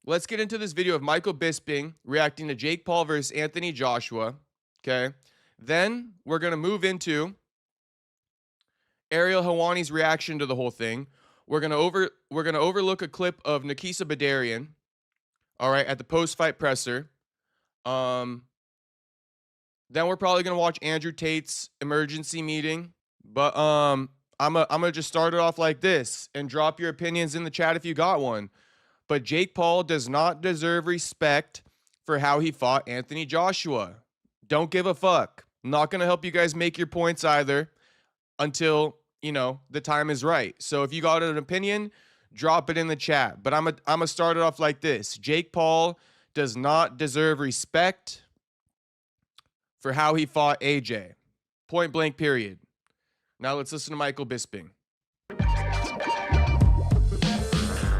let's get into this video of Michael Bisping reacting to Jake Paul versus Anthony Joshua. Okay. Then we're going to move into Ariel Helwani's reaction to the whole thing. We're going to overlook a clip of Nikisa Badarian, all right, at the post-fight presser. Then we're probably going to watch Andrew Tate's emergency meeting. But I'm gonna just start it off like this and drop your opinions in the chat if you got one. But Jake Paul does not deserve respect for how he fought Anthony Joshua. Don't give a fuck. I'm not going to help you guys make your points either until, you know, the time is right. So if you got an opinion, drop it in the chat. But I'm going to start it off like this. Jake Paul does not deserve respect for how he fought AJ. Point blank, period. Now let's listen to Michael Bisping.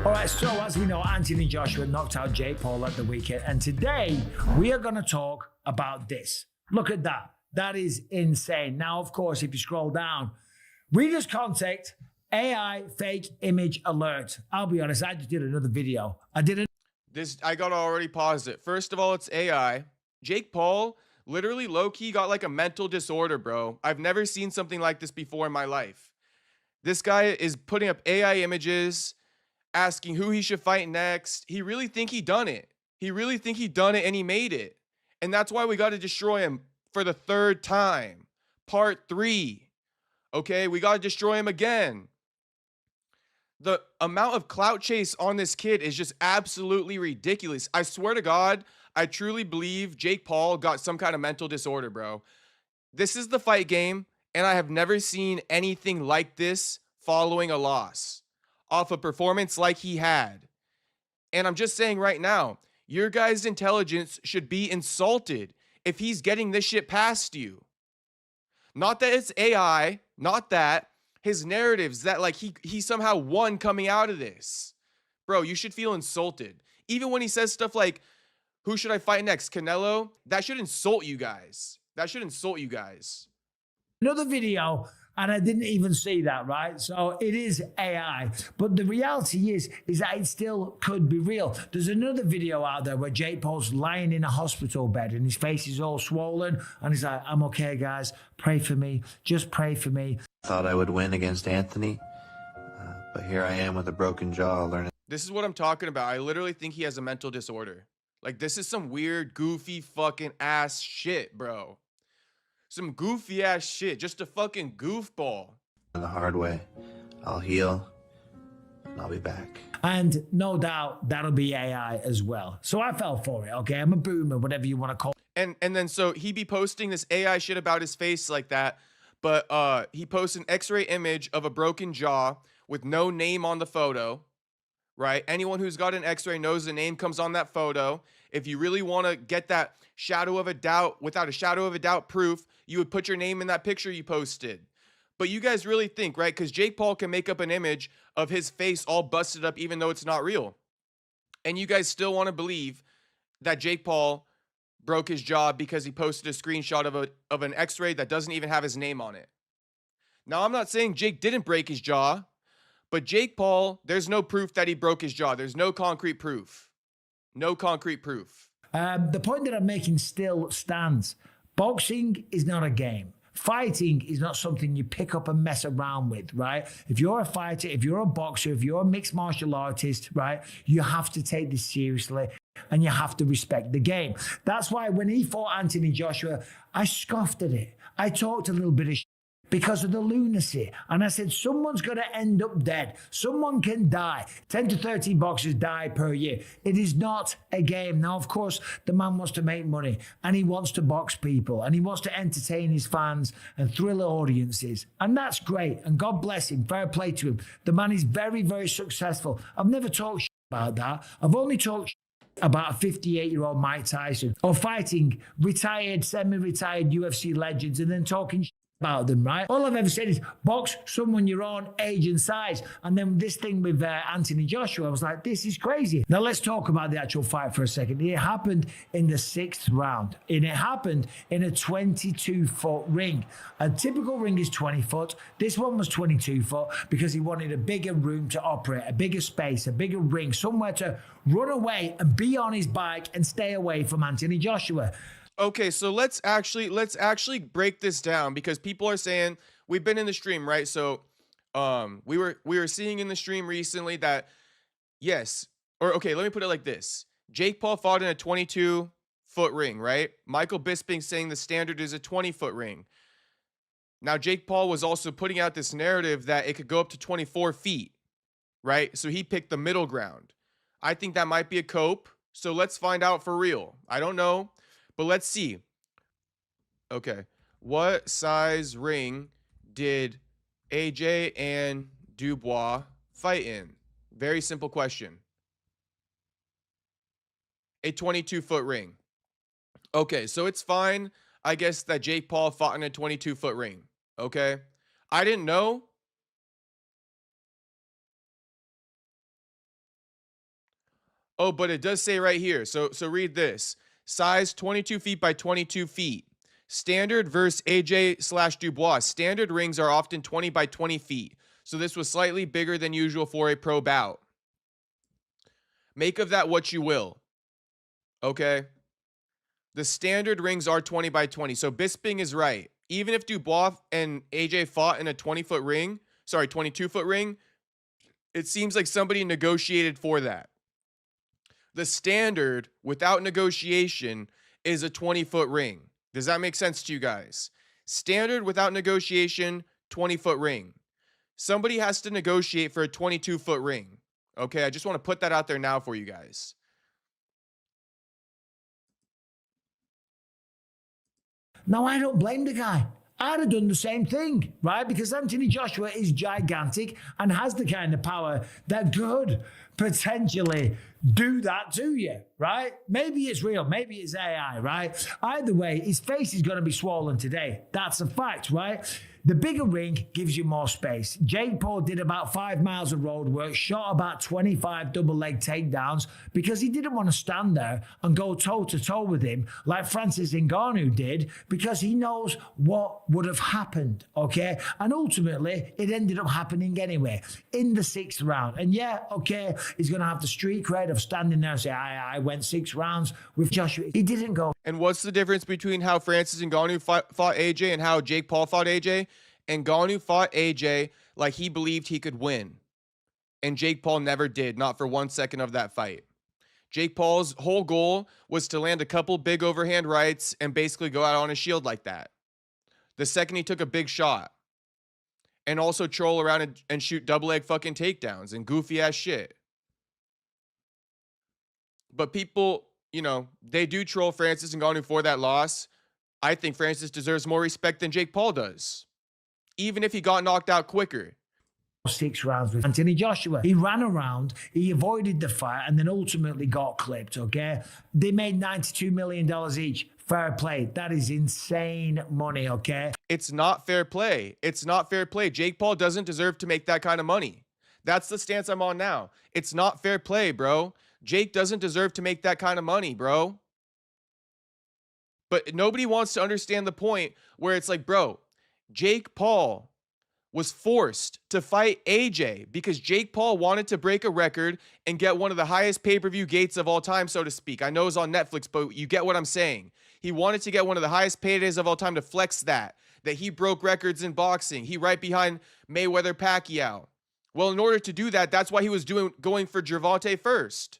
All right, so as we know, Anthony Joshua knocked out Jake Paul at the weekend. And today we are going to talk about this. Look at that. That is insane. Now, of course, if you scroll down, readers contact AI fake image alert. I'll be honest, I just did another video. I got to already pause it. First of all, it's AI. Jake Paul literally low-key got like a mental disorder, bro. I've never seen something like this before in my life. This guy is putting up AI images, asking who he should fight next. He really think he done it. He really think he done it and he made it. And that's why we got to destroy him for the third time. Part 3. Okay, we got to destroy him again. The amount of clout chase on this kid is just absolutely ridiculous. I swear to God, I truly believe Jake Paul got some kind of mental disorder, bro. This is the fight game, and I have never seen anything like this following a loss off a performance like he had. And I'm just saying right now, your guys' intelligence should be insulted if he's getting this shit past you. Not that it's AI, not that. His narratives that like he somehow won coming out of this. Bro, you should feel insulted. Even when he says stuff like, who should I fight next? Canelo? That should insult you guys. That should insult you guys. Another video, and I didn't even see that, right? So it is AI. But the reality is that it still could be real. There's another video out there where Jake Paul's lying in a hospital bed and his face is all swollen. And he's like, I'm okay, guys. Pray for me. Just pray for me. Thought I would win against Anthony, but here I am with a broken jaw learning. This is what I'm talking about. I literally think he has a mental disorder. Like, this is some weird, goofy fucking ass shit, bro. Some goofy ass shit. Just a fucking goofball. The hard way. I'll heal, and I'll be back. And no doubt that'll be AI as well. So I fell for it, okay? I'm a boomer, whatever you want to call it. And then so he be posting this AI shit about his face like that. But he posts an x-ray image of a broken jaw with no name on the photo, right? Anyone who's got an x-ray knows the name comes on that photo. If you really want to get that shadow of a doubt, without a shadow of a doubt proof, you would put your name in that picture you posted. But you guys really think, right? Because Jake Paul can make up an image of his face all busted up even though it's not real. And you guys still want to believe that Jake Paul broke his jaw because he posted a screenshot of an x-ray that doesn't even have his name on it. Now, I'm not saying Jake didn't break his jaw, but Jake Paul, there's no proof that he broke his jaw. There's no concrete proof. No concrete proof. The point that I'm making still stands. Boxing is not a game. Fighting is not something you pick up and mess around with, right? If you're a fighter, if you're a boxer, if you're a mixed martial artist, right, you have to take this seriously and you have to respect the game. That's why when he fought Anthony Joshua, I scoffed at it. I talked a little bit of shit because of the lunacy. And I said, someone's going to end up dead. Someone can die. 10 to 13 boxers die per year. It is not a game. Now, of course, the man wants to make money and he wants to box people and he wants to entertain his fans and thrill audiences. And that's great. And God bless him. Fair play to him. The man is very, very successful. I've never talked shit about that. I've only talked shit about a 58-year-old Mike Tyson or fighting retired, semi-retired UFC legends and then talking shit about them, right? All I've ever said is box someone your own age and size. And then this thing with Anthony Joshua, I was like, this is crazy. Now let's talk about the actual fight for a second. It happened in the 6th round, and it happened in a 22-foot ring. A typical ring is 20 foot. This one was 22 foot because he wanted a bigger room to operate, a bigger space, a bigger ring, somewhere to run away and be on his bike and stay away from Anthony Joshua. Okay, so let's actually break this down, because people are saying, we've been in the stream, right? So we were seeing in the stream recently that, yes, or okay, let me put it like this. Jake Paul fought in a 22-foot ring, right? Michael Bisping saying the standard is a 20-foot ring. Now Jake Paul was also putting out this narrative that it could go up to 24 feet, right? So he picked the middle ground. I think that might be a cope. So let's find out for real. I don't know. But let's see. Okay. What size ring did AJ and Dubois fight in? Very simple question. A 22-foot ring. Okay, so it's fine, I guess, that Jake Paul fought in a 22-foot ring. Okay? I didn't know. Oh, but it does say right here. So read this. Size 22 feet by 22 feet. Standard versus AJ/Dubois. Standard rings are often 20 by 20 feet. So this was slightly bigger than usual for a pro bout. Make of that what you will. Okay? The standard rings are 20 by 20. So Bisping is right. Even if Dubois and AJ fought in a 22-foot ring, it seems like somebody negotiated for that. The standard, without negotiation, is a 20-foot ring. Does that make sense to you guys? Standard, without negotiation, 20-foot ring. Somebody has to negotiate for a 22-foot ring. Okay, I just want to put that out there now for you guys. Now, I don't blame the guy. I'd have done the same thing, right? Because Anthony Joshua is gigantic and has the kind of power that could potentially do that to you, right? Maybe it's real, maybe it's AI, right? Either way, his face is going to be swollen today. That's a fact, right? The bigger ring gives you more space. Jake Paul did about 5 miles of road work, shot about 25 double leg takedowns because he didn't want to stand there and go toe to toe with him like Francis Ngannou did, because he knows what would have happened, okay? And ultimately, it ended up happening anyway in the 6th round. And yeah, okay, he's going to have the street cred of standing there and say, I went 6 rounds with Joshua. He didn't go. And what's the difference between how Francis Ngannou fought AJ and how Jake Paul fought AJ? Ngannou fought AJ like he believed he could win. And Jake Paul never did, not for 1 second of that fight. Jake Paul's whole goal was to land a couple big overhand rights and basically go out on a shield like that. The second he took a big shot. And also troll around and shoot double leg fucking takedowns and goofy ass shit. But people, you know, they do troll Francis Ngannou for that loss. I think Francis deserves more respect than Jake Paul does, even if he got knocked out quicker. 6 rounds with Anthony Joshua. He ran around, he avoided the fight, and then ultimately got clipped, okay? They made $92 million each. Fair play. That is insane money, okay? It's not fair play. It's not fair play. Jake Paul doesn't deserve to make that kind of money. That's the stance I'm on now. It's not fair play, bro. Jake doesn't deserve to make that kind of money, bro. But nobody wants to understand the point where it's like, bro, Jake Paul was forced to fight AJ because Jake Paul wanted to break a record and get one of the highest pay-per-view gates of all time, so to speak. I know it's on Netflix, but you get what I'm saying. He wanted to get one of the highest paydays of all time to flex that he broke records in boxing. He right behind Mayweather Pacquiao. Well, in order to do that, that's why he was going for Gervonta first,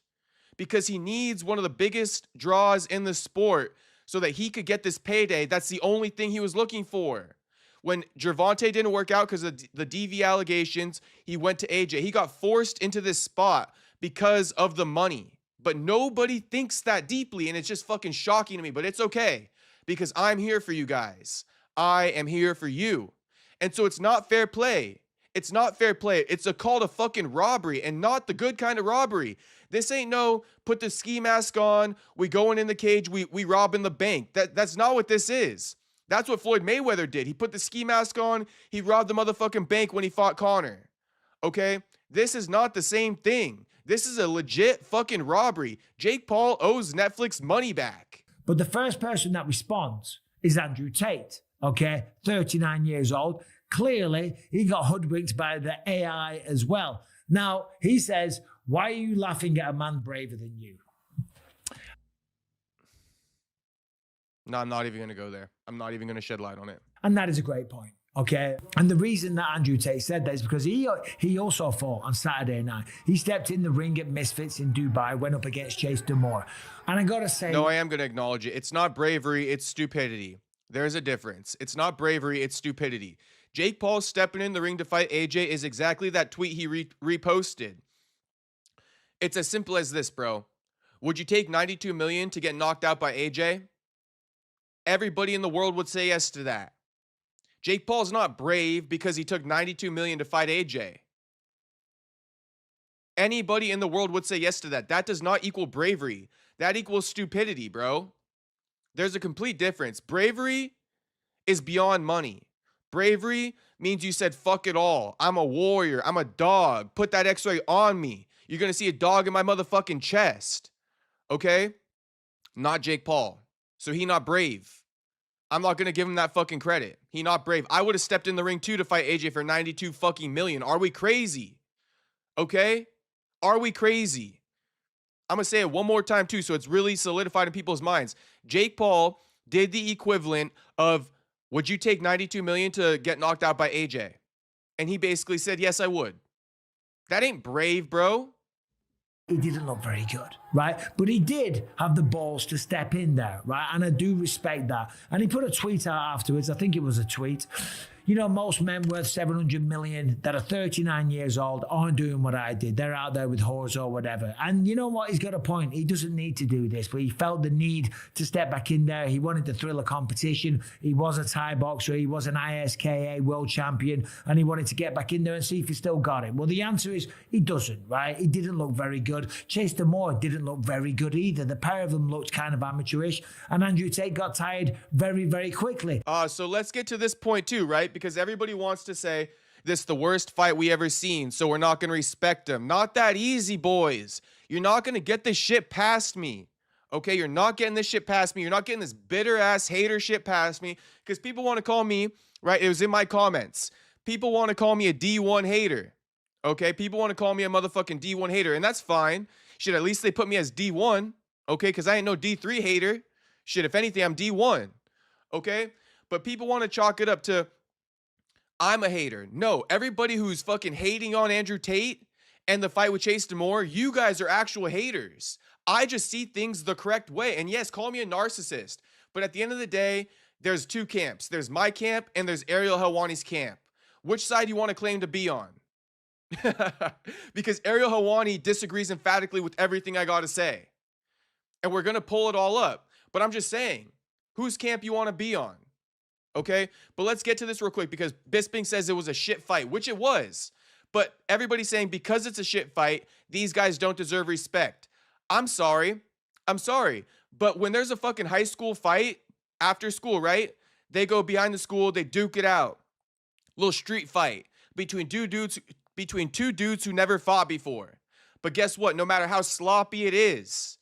because he needs one of the biggest draws in the sport so that he could get this payday. That's the only thing he was looking for. When Gervonta didn't work out because of the DV allegations, he went to AJ. He got forced into this spot because of the money. But nobody thinks that deeply, and it's just fucking shocking to me. But it's okay, because I'm here for you guys. I am here for you. And so it's not fair play. It's not fair play. It's a call to fucking robbery, and not the good kind of robbery. This ain't no put the ski mask on, we going in the cage, we robbing the bank. That's not what this is. That's what Floyd Mayweather did. He put the ski mask on. He robbed the motherfucking bank when he fought Conor. Okay? This is not the same thing. This is a legit fucking robbery. Jake Paul owes Netflix money back. But the first person that responds is Andrew Tate, okay? 39 years old. Clearly, he got hoodwinked by the AI as well. Now, he says, why are you laughing at a man braver than you? No, I'm not even going to go there. I'm not even going to shed light on it. And that is a great point. Okay. And the reason that Andrew Tate said that is because he also fought on Saturday night. He stepped in the ring at Misfits in Dubai, went up against Chase Demoor. And I got to say... No, I am going to acknowledge it. It's not bravery, it's stupidity. There's a difference. It's not bravery, it's stupidity. Jake Paul stepping in the ring to fight AJ is exactly that tweet he reposted. It's as simple as this, bro. Would you take $92 million to get knocked out by AJ? Everybody in the world would say yes to that. Jake Paul's not brave because he took $92 million to fight AJ. Anybody in the world would say yes to that. That does not equal bravery. That equals stupidity, bro. There's a complete difference. Bravery is beyond money. Bravery means you said, fuck it all. I'm a warrior. I'm a dog. Put that x-ray on me. You're going to see a dog in my motherfucking chest. Okay? Not Jake Paul. So he not brave. I'm not going to give him that fucking credit. He not brave. I would have stepped in the ring too to fight AJ for 92 fucking million. Are we crazy? Okay? Are we crazy? I'm going to say it one more time too so it's really solidified in people's minds. Jake Paul did the equivalent of, would you take 92 million to get knocked out by AJ? And he basically said, yes, I would. That ain't brave, bro. He didn't look very good, right? But he did have the balls to step in there, right? And I do respect that. And he put a tweet out afterwards. I think it was a tweet. You know, most men worth 700 million that are 39 years old aren't doing what I did. They're out there with whores or whatever. And you know what? He's got a point. He doesn't need to do this, but he felt the need to step back in there. He wanted to thrill a competition. He was a Thai boxer. He was an ISKA world champion. And he wanted to get back in there and see if he still got it. Well, the answer is he doesn't, right? He didn't look very good. Chase Demoor didn't look very good either. The pair of them looked kind of amateurish. And Andrew Tate got tired very, very quickly. So let's get to this point too, right? Because everybody wants to say this is the worst fight we ever seen, so we're not going to respect him. Not that easy, boys. You're not going to get this shit past me. Okay, you're not getting this shit past me. You're not getting this bitter ass hater shit past me because people want to call me, right? It was in my comments. People want to call me a D1 hater. Okay, people want to call me a motherfucking D1 hater, and that's fine. Shit, at least they put me as D1. Okay, because I ain't no D3 hater. Shit, if anything, I'm D1. Okay, but people want to chalk it up to I'm a hater. No, everybody who's fucking hating on Andrew Tate and the fight with Chase Demoor, you guys are actual haters. I just see things the correct way. And yes, call me a narcissist. But at the end of the day, there's two camps. There's my camp and there's Ariel Helwani's camp. Which side do you want to claim to be on? Because Ariel Helwani disagrees emphatically with everything I got to say. And we're going to pull it all up. But I'm just saying, whose camp you want to be on? Okay, but let's get to this real quick because Bisping says it was a shit fight, which it was. But everybody's saying because it's a shit fight, these guys don't deserve respect. I'm sorry. But when there's a fucking high school fight after school, right? They go behind the school, they duke it out. Little street fight between two dudes who never fought before. But guess what? No matter how sloppy it is,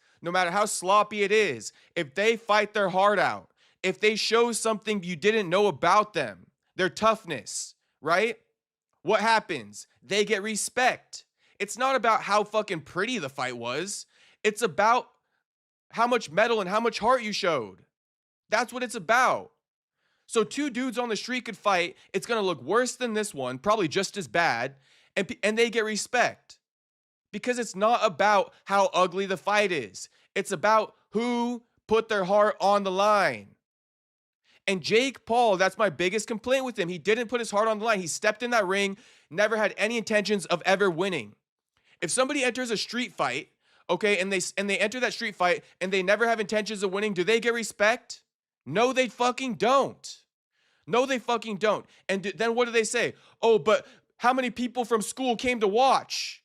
if they fight their heart out, if they show something you didn't know about them, their toughness, right? What happens? They get respect. It's not about how fucking pretty the fight was. It's about how much metal and how much heart you showed. That's what it's about. So two dudes on the street could fight. It's going to look worse than this one, probably just as bad, and they get respect. Because it's not about how ugly the fight is. It's about who put their heart on the line. And Jake Paul, that's my biggest complaint with him. He didn't put his heart on the line. He stepped in that ring, never had any intentions of ever winning. If somebody enters a street fight, okay, and they enter that street fight and they never have intentions of winning, do they get respect? No, they fucking don't. And then what do they say? Oh, but how many people from school came to watch?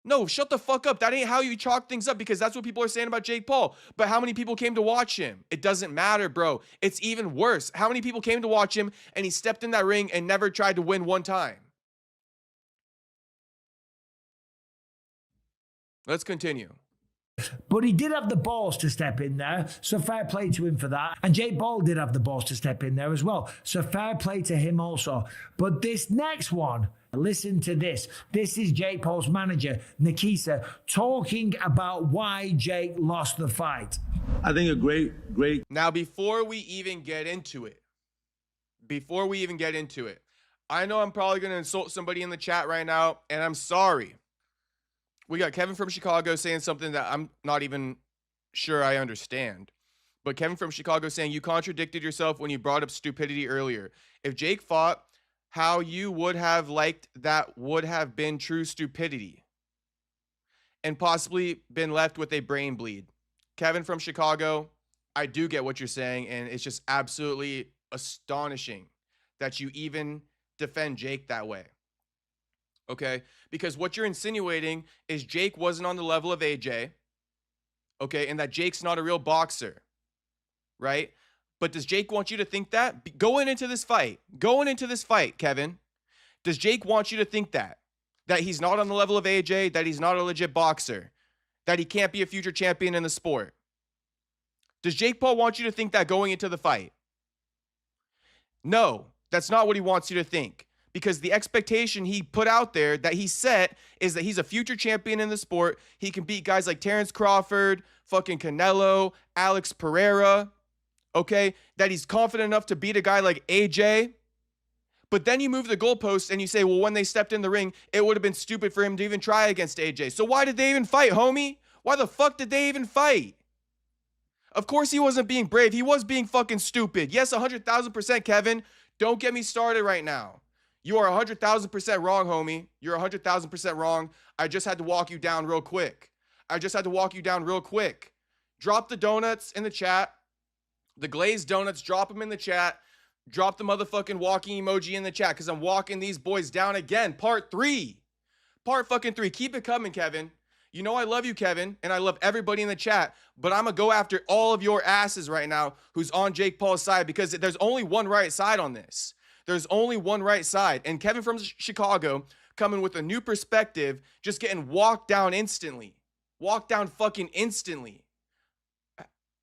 No, shut the fuck up. That ain't how you chalk things up, because that's what people are saying about Jake Paul. But how many people came to watch him? It doesn't matter, bro. It's even worse. How many people came to watch him and he stepped in that ring and never tried to win one time? Let's continue. But he did have the balls to step in there, so fair play to him for that. And Jake Paul did have the balls to step in there as well, so fair play to him also. But this next one, listen to this. This is Jake Paul's manager, Nikisa, talking about why Jake lost the fight. I think a great. Now, before we even get into it, I know I'm probably going to insult somebody in the chat right now, and I'm sorry. We got Kevin from Chicago saying something that I'm not even sure I understand. But Kevin from Chicago saying, you contradicted yourself when you brought up stupidity earlier. If Jake fought, how you would have liked that would have been true stupidity and possibly been left with a brain bleed. Kevin from Chicago, I do get what you're saying, and it's just absolutely astonishing that you even defend Jake that way. Okay, because what you're insinuating is Jake wasn't on the level of AJ, okay, and that Jake's not a real boxer, right? But does Jake want you to think that? Going into this fight, Kevin, does Jake want you to think that he's not on the level of AJ, that he's not a legit boxer, that he can't be a future champion in the sport? Does Jake Paul want you to think that going into the fight? No, that's not what he wants you to think. Because the expectation he put out there, that he set, is that he's a future champion in the sport. He can beat guys like Terrence Crawford, fucking Canelo, Alex Pereira, okay? That he's confident enough to beat a guy like AJ. But then you move the goalposts and you say, well, when they stepped in the ring, it would have been stupid for him to even try against AJ. So why did they even fight, homie? Why the fuck did they even fight? Of course he wasn't being brave. He was being fucking stupid. Yes, 100,000%, Kevin. Don't get me started right now. You are 100,000% wrong, homie. You're 100,000% wrong. I just had to walk you down real quick. Drop the donuts in the chat. The glazed donuts, drop them in the chat. Drop the motherfucking walking emoji in the chat, because I'm walking these boys down again. Part 3. Keep it coming, Kevin. You know I love you, Kevin, and I love everybody in the chat, but I'm going to go after all of your asses right now who's on Jake Paul's side, because there's only one right side on this. There's only one right side. And Kevin from Chicago coming with a new perspective, just getting walked down instantly. Walked down fucking instantly.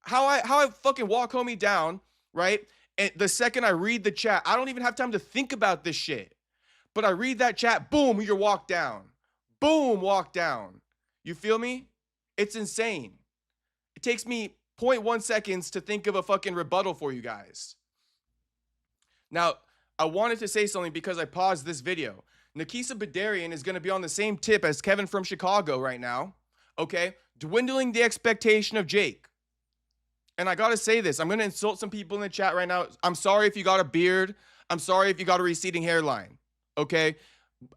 How I fucking walk homie down, right? And the second I read the chat, I don't even have time to think about this shit. But I read that chat, boom, you're walked down. Boom, walked down. You feel me? It's insane. It takes me 0.1 seconds to think of a fucking rebuttal for you guys. Now, I wanted to say something because I paused this video. Nikisa Badarian is going to be on the same tip as Kevin from Chicago right now, okay? Dwindling the expectation of Jake. And I got to say this. I'm going to insult some people in the chat right now. I'm sorry if you got a beard. I'm sorry if you got a receding hairline, okay?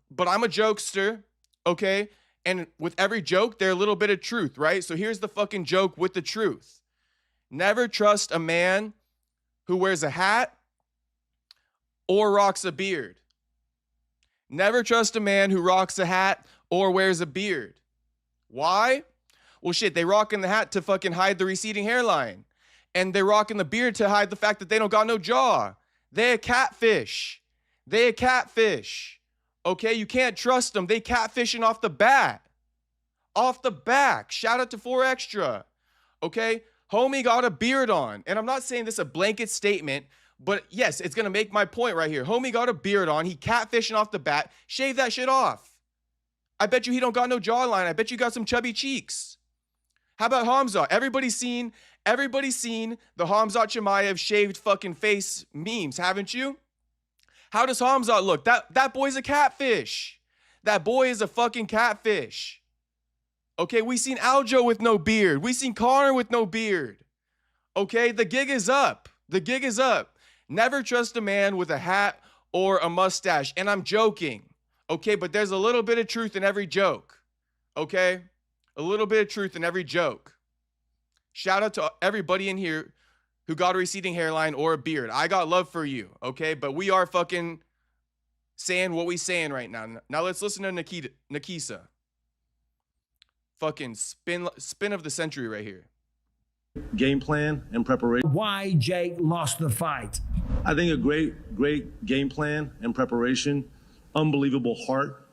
But I'm a jokester, okay? And with every joke, there's a little bit of truth, right? So here's the fucking joke with the truth. Never trust a man who wears a hat or rocks a beard. Never trust a man who rocks a hat or wears a beard. Why? Well, shit, they rocking the hat to fucking hide the receding hairline. And they're rocking the beard to hide the fact that they don't got no jaw. They a catfish. Okay, you can't trust them. They catfishing off the bat. Off the back. Shout out to 4 Extra. Okay, homie got a beard on. And I'm not saying this a blanket statement, but yes, it's going to make my point right here. Homie got a beard on. He catfishing off the bat. Shave that shit off. I bet you he don't got no jawline. I bet you got some chubby cheeks. How about Hamza? Everybody's seen the Hamzat Chimaev shaved fucking face memes, haven't you? How does Hamzat look? That boy's a catfish. That boy is a fucking catfish. Okay, we seen Aljo with no beard. We seen Connor with no beard. Okay, the gig is up. Never trust a man with a hat or a mustache. And I'm joking. Okay, but there's a little bit of truth in every joke. Okay? A little bit of truth in every joke. Shout out to everybody in here who got a receding hairline or a beard. I got love for you, okay? But we are fucking saying what we saying right now. Now let's listen to Nikisa. Fucking spin of the century right here. Game plan and preparation. Why Jake lost the fight? I think a great game plan and preparation, unbelievable heart.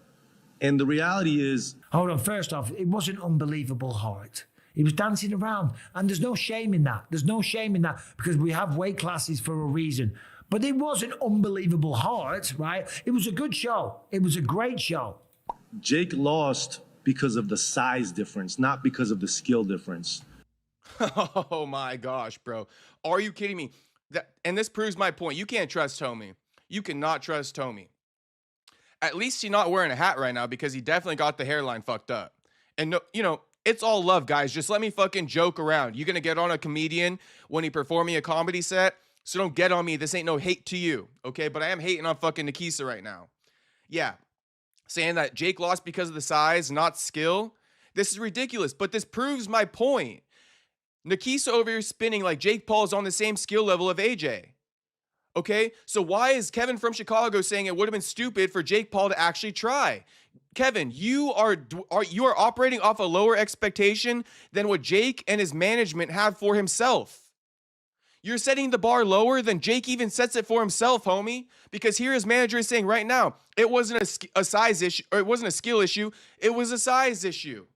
And the reality is, Hold on, first off, it wasn't unbelievable heart. He was dancing around, and there's no shame in that. There's no shame in that because we have weight classes for a reason. But it wasn't unbelievable heart, right? It was a good show. It was a great show. Jake lost because of the size difference, not because of the skill difference. Oh my gosh, bro. Are you kidding me? And this proves my point. You can't trust Homie. You cannot trust Homie. At least he's not wearing a hat right now because he definitely got the hairline fucked up. And no, you know, it's all love, guys. Just let me fucking joke around. You're gonna get on a comedian when he performing a comedy set, so don't get on me. This ain't no hate to you, okay? But I am hating on fucking Nikisa right now. Yeah, saying that Jake lost because of the size, not skill. This is ridiculous, but this proves my point. Nikisa over here spinning like Jake Paul's on the same skill level of AJ. Okay, so why is Kevin from Chicago saying it would have been stupid for Jake Paul to actually try? Kevin, you are operating off a lower expectation than what Jake and his management have for himself. You're setting the bar lower than Jake even sets it for himself, homie. Because here his manager is saying right now, it wasn't a size issue, or it wasn't a skill issue, it was a size issue.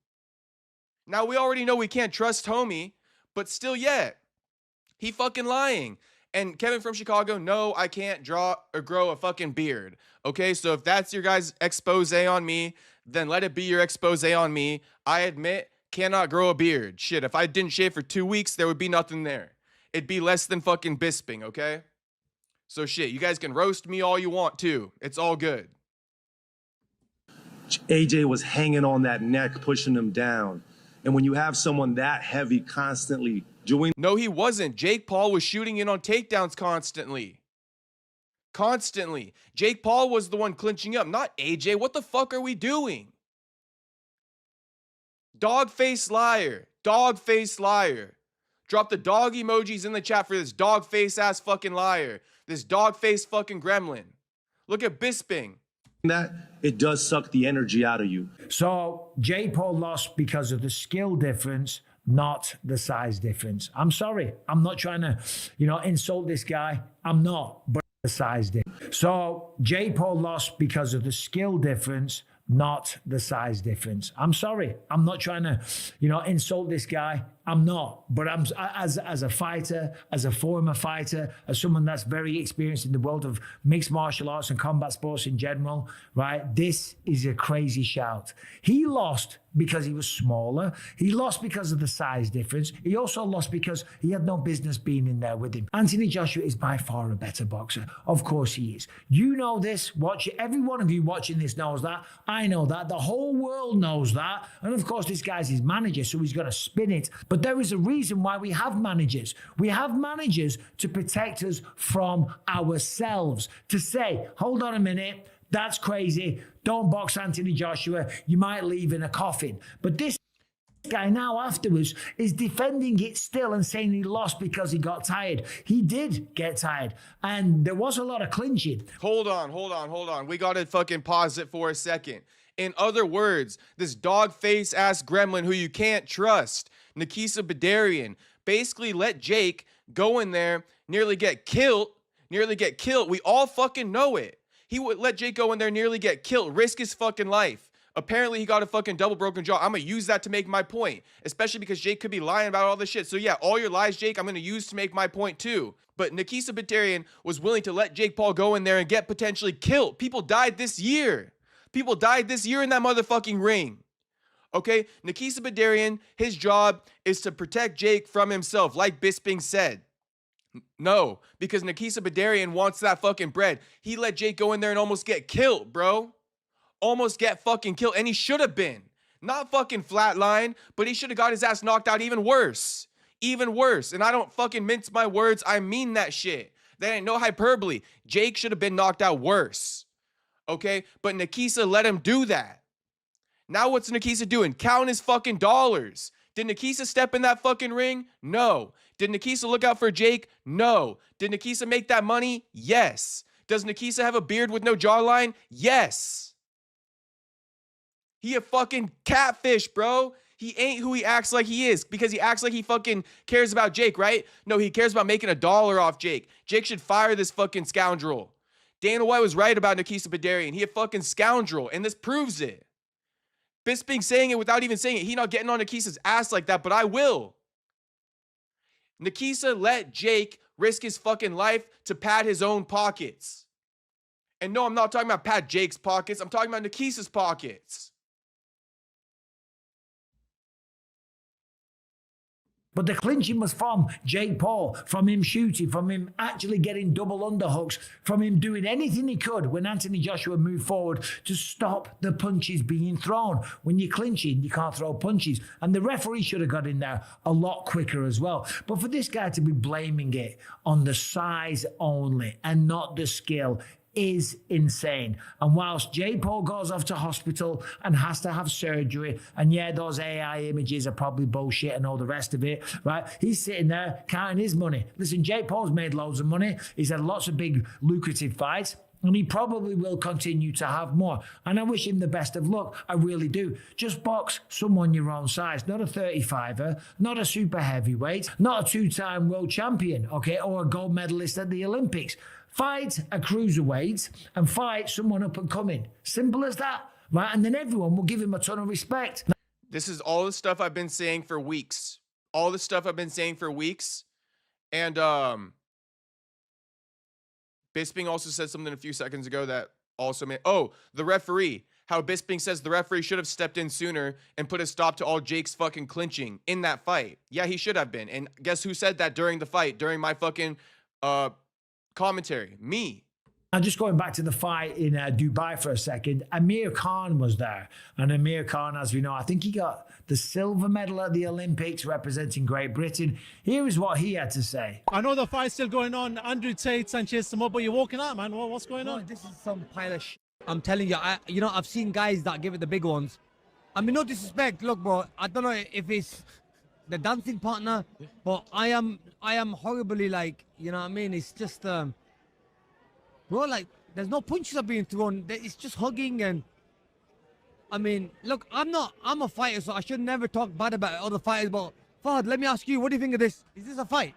Now we already know we can't trust homie, but still yet, he fucking lying. And Kevin from Chicago, no, I can't draw or grow a fucking beard. Okay, so if that's your guys' expose on me, then let it be your expose on me. I admit, cannot grow a beard. Shit, if I didn't shave for 2 weeks, there would be nothing there. It'd be less than fucking Bisping, okay? So shit, you guys can roast me all you want too. It's all good. AJ was hanging on that neck, pushing him down. And when you have someone that heavy constantly doing... No, he wasn't. Jake Paul was shooting in on takedowns constantly. Constantly. Jake Paul was the one clinching up, not AJ. What the fuck are we doing? Dog-faced liar. Dog-faced liar. Drop the dog emojis in the chat for this dog-face ass fucking liar. This dog-faced fucking gremlin. Look at Bisping. that, it does suck the energy out of you. So Jake Paul lost because of the skill difference, not the size difference. I'm sorry. I'm not trying to, insult this guy. I'm not, but the size difference. So Jake Paul lost because of the skill difference, not the size difference. I'm sorry. I'm not trying to, insult this guy. I'm not, but I'm as a fighter, as a former fighter, as someone that's very experienced in the world of mixed martial arts and combat sports in general, right? This is a crazy shout. He lost because he was smaller. He lost because of the size difference. He also lost because he had no business being in there with him. Anthony Joshua is by far a better boxer. Of course he is. You know this. Every one of you watching this knows that. I know that. The whole world knows that. And of course, this guy's his manager, so he's going to spin it. But there is a reason why we have managers. We have managers to protect us from ourselves. To say, hold on a minute, that's crazy. Don't box Anthony Joshua. You might leave in a coffin. But this guy now afterwards is defending it still and saying he lost because he got tired. He did get tired. And there was a lot of clinching. Hold on. We got to fucking pause it for a second. In other words, this dog face ass gremlin who you can't trust, Nikisa Badarian, basically let Jake go in there, nearly get killed. We all fucking know it. He would let Jake go in there, nearly get killed, risk his fucking life. Apparently, he got a fucking double broken jaw. I'm going to use that to make my point, especially because Jake could be lying about all this shit. So yeah, all your lies, Jake, I'm going to use to make my point too. But Nikisa Badarian was willing to let Jake Paul go in there and get potentially killed. People died this year. In that motherfucking ring. Okay, Nikisa Badarian, his job is to protect Jake from himself, like Bisping said. No, because Nikisa Badarian wants that fucking bread. He let Jake go in there and almost get killed, bro. Almost get fucking killed, and he should have been. Not fucking flatline, but he should have got his ass knocked out even worse. Even worse, and I don't fucking mince my words, I mean that shit. That ain't no hyperbole. Jake should have been knocked out worse. Okay, but Nikisa let him do that. Now what's Nikisa doing? Counting his fucking dollars. Did Nikisa step in that fucking ring? No. Did Nikisa look out for Jake? No. Did Nikisa make that money? Yes. Does Nikisa have a beard with no jawline? Yes. He a fucking catfish, bro. He ain't who he acts like he is because he acts like he fucking cares about Jake, right? No, he cares about making $1 off Jake. Jake should fire this fucking scoundrel. Dana White was right about Nikisa Badarian. He a fucking scoundrel, and this proves it. Bisping saying it without even saying it. He not getting on Nikisa's ass like that, but I will. Nikisa let Jake risk his fucking life to pad his own pockets. And no, I'm not talking about pad Jake's pockets. I'm talking about Nikisa's pockets. But the clinching was from Jake Paul, from him shooting, from him actually getting double underhooks, from him doing anything he could when Anthony Joshua moved forward to stop the punches being thrown. When you're clinching, you can't throw punches. And the referee should have got in there a lot quicker as well. But for this guy to be blaming it on the size only and not the skill is insane. And whilst Jake Paul goes off to hospital and has to have surgery, and yeah, those AI images are probably bullshit and all the rest of it, right? He's sitting there counting his money. Listen, Jake Paul's made loads of money. He's had lots of big lucrative fights, and he probably will continue to have more. And I wish him the best of luck. I really do. Just box someone your own size, not a 35er, not a super heavyweight, not a two-time world champion, okay, or a gold medalist at the Olympics. Fight a cruiserweight and fight someone up and coming. Simple as that, right? And then everyone will give him a ton of respect. This is all the stuff I've been saying for weeks. All the stuff I've been saying for weeks. And Bisping also said something a few seconds ago that also made... Oh, the referee. How Bisping says the referee should have stepped in sooner and put a stop to all Jake's fucking clinching in that fight. Yeah, he should have been. And guess who said that during the fight? During my fucking... commentary, me. And just going back to the fight in Dubai for a second, Amir Khan was there. And Amir Khan, as we know, I think he got the silver medal at the Olympics representing Great Britain. Here is what he had to say. I know the fight's still going on. Andrew Tate, Sanchez, Demoor, but you're walking out, man. What's going on? This is some pile of shit. I'm telling you, I've seen guys that give it the big ones. I mean, no disrespect. Look, bro, I don't know if it's the dancing partner, but I am horribly like, you know what I mean? It's just, bro, like, there's no punches are being thrown. It's just hugging. And I mean, look, I'm a fighter, so I should never talk bad about other fighters. But Fahad, let me ask you, what do you think of this? Is this a fight?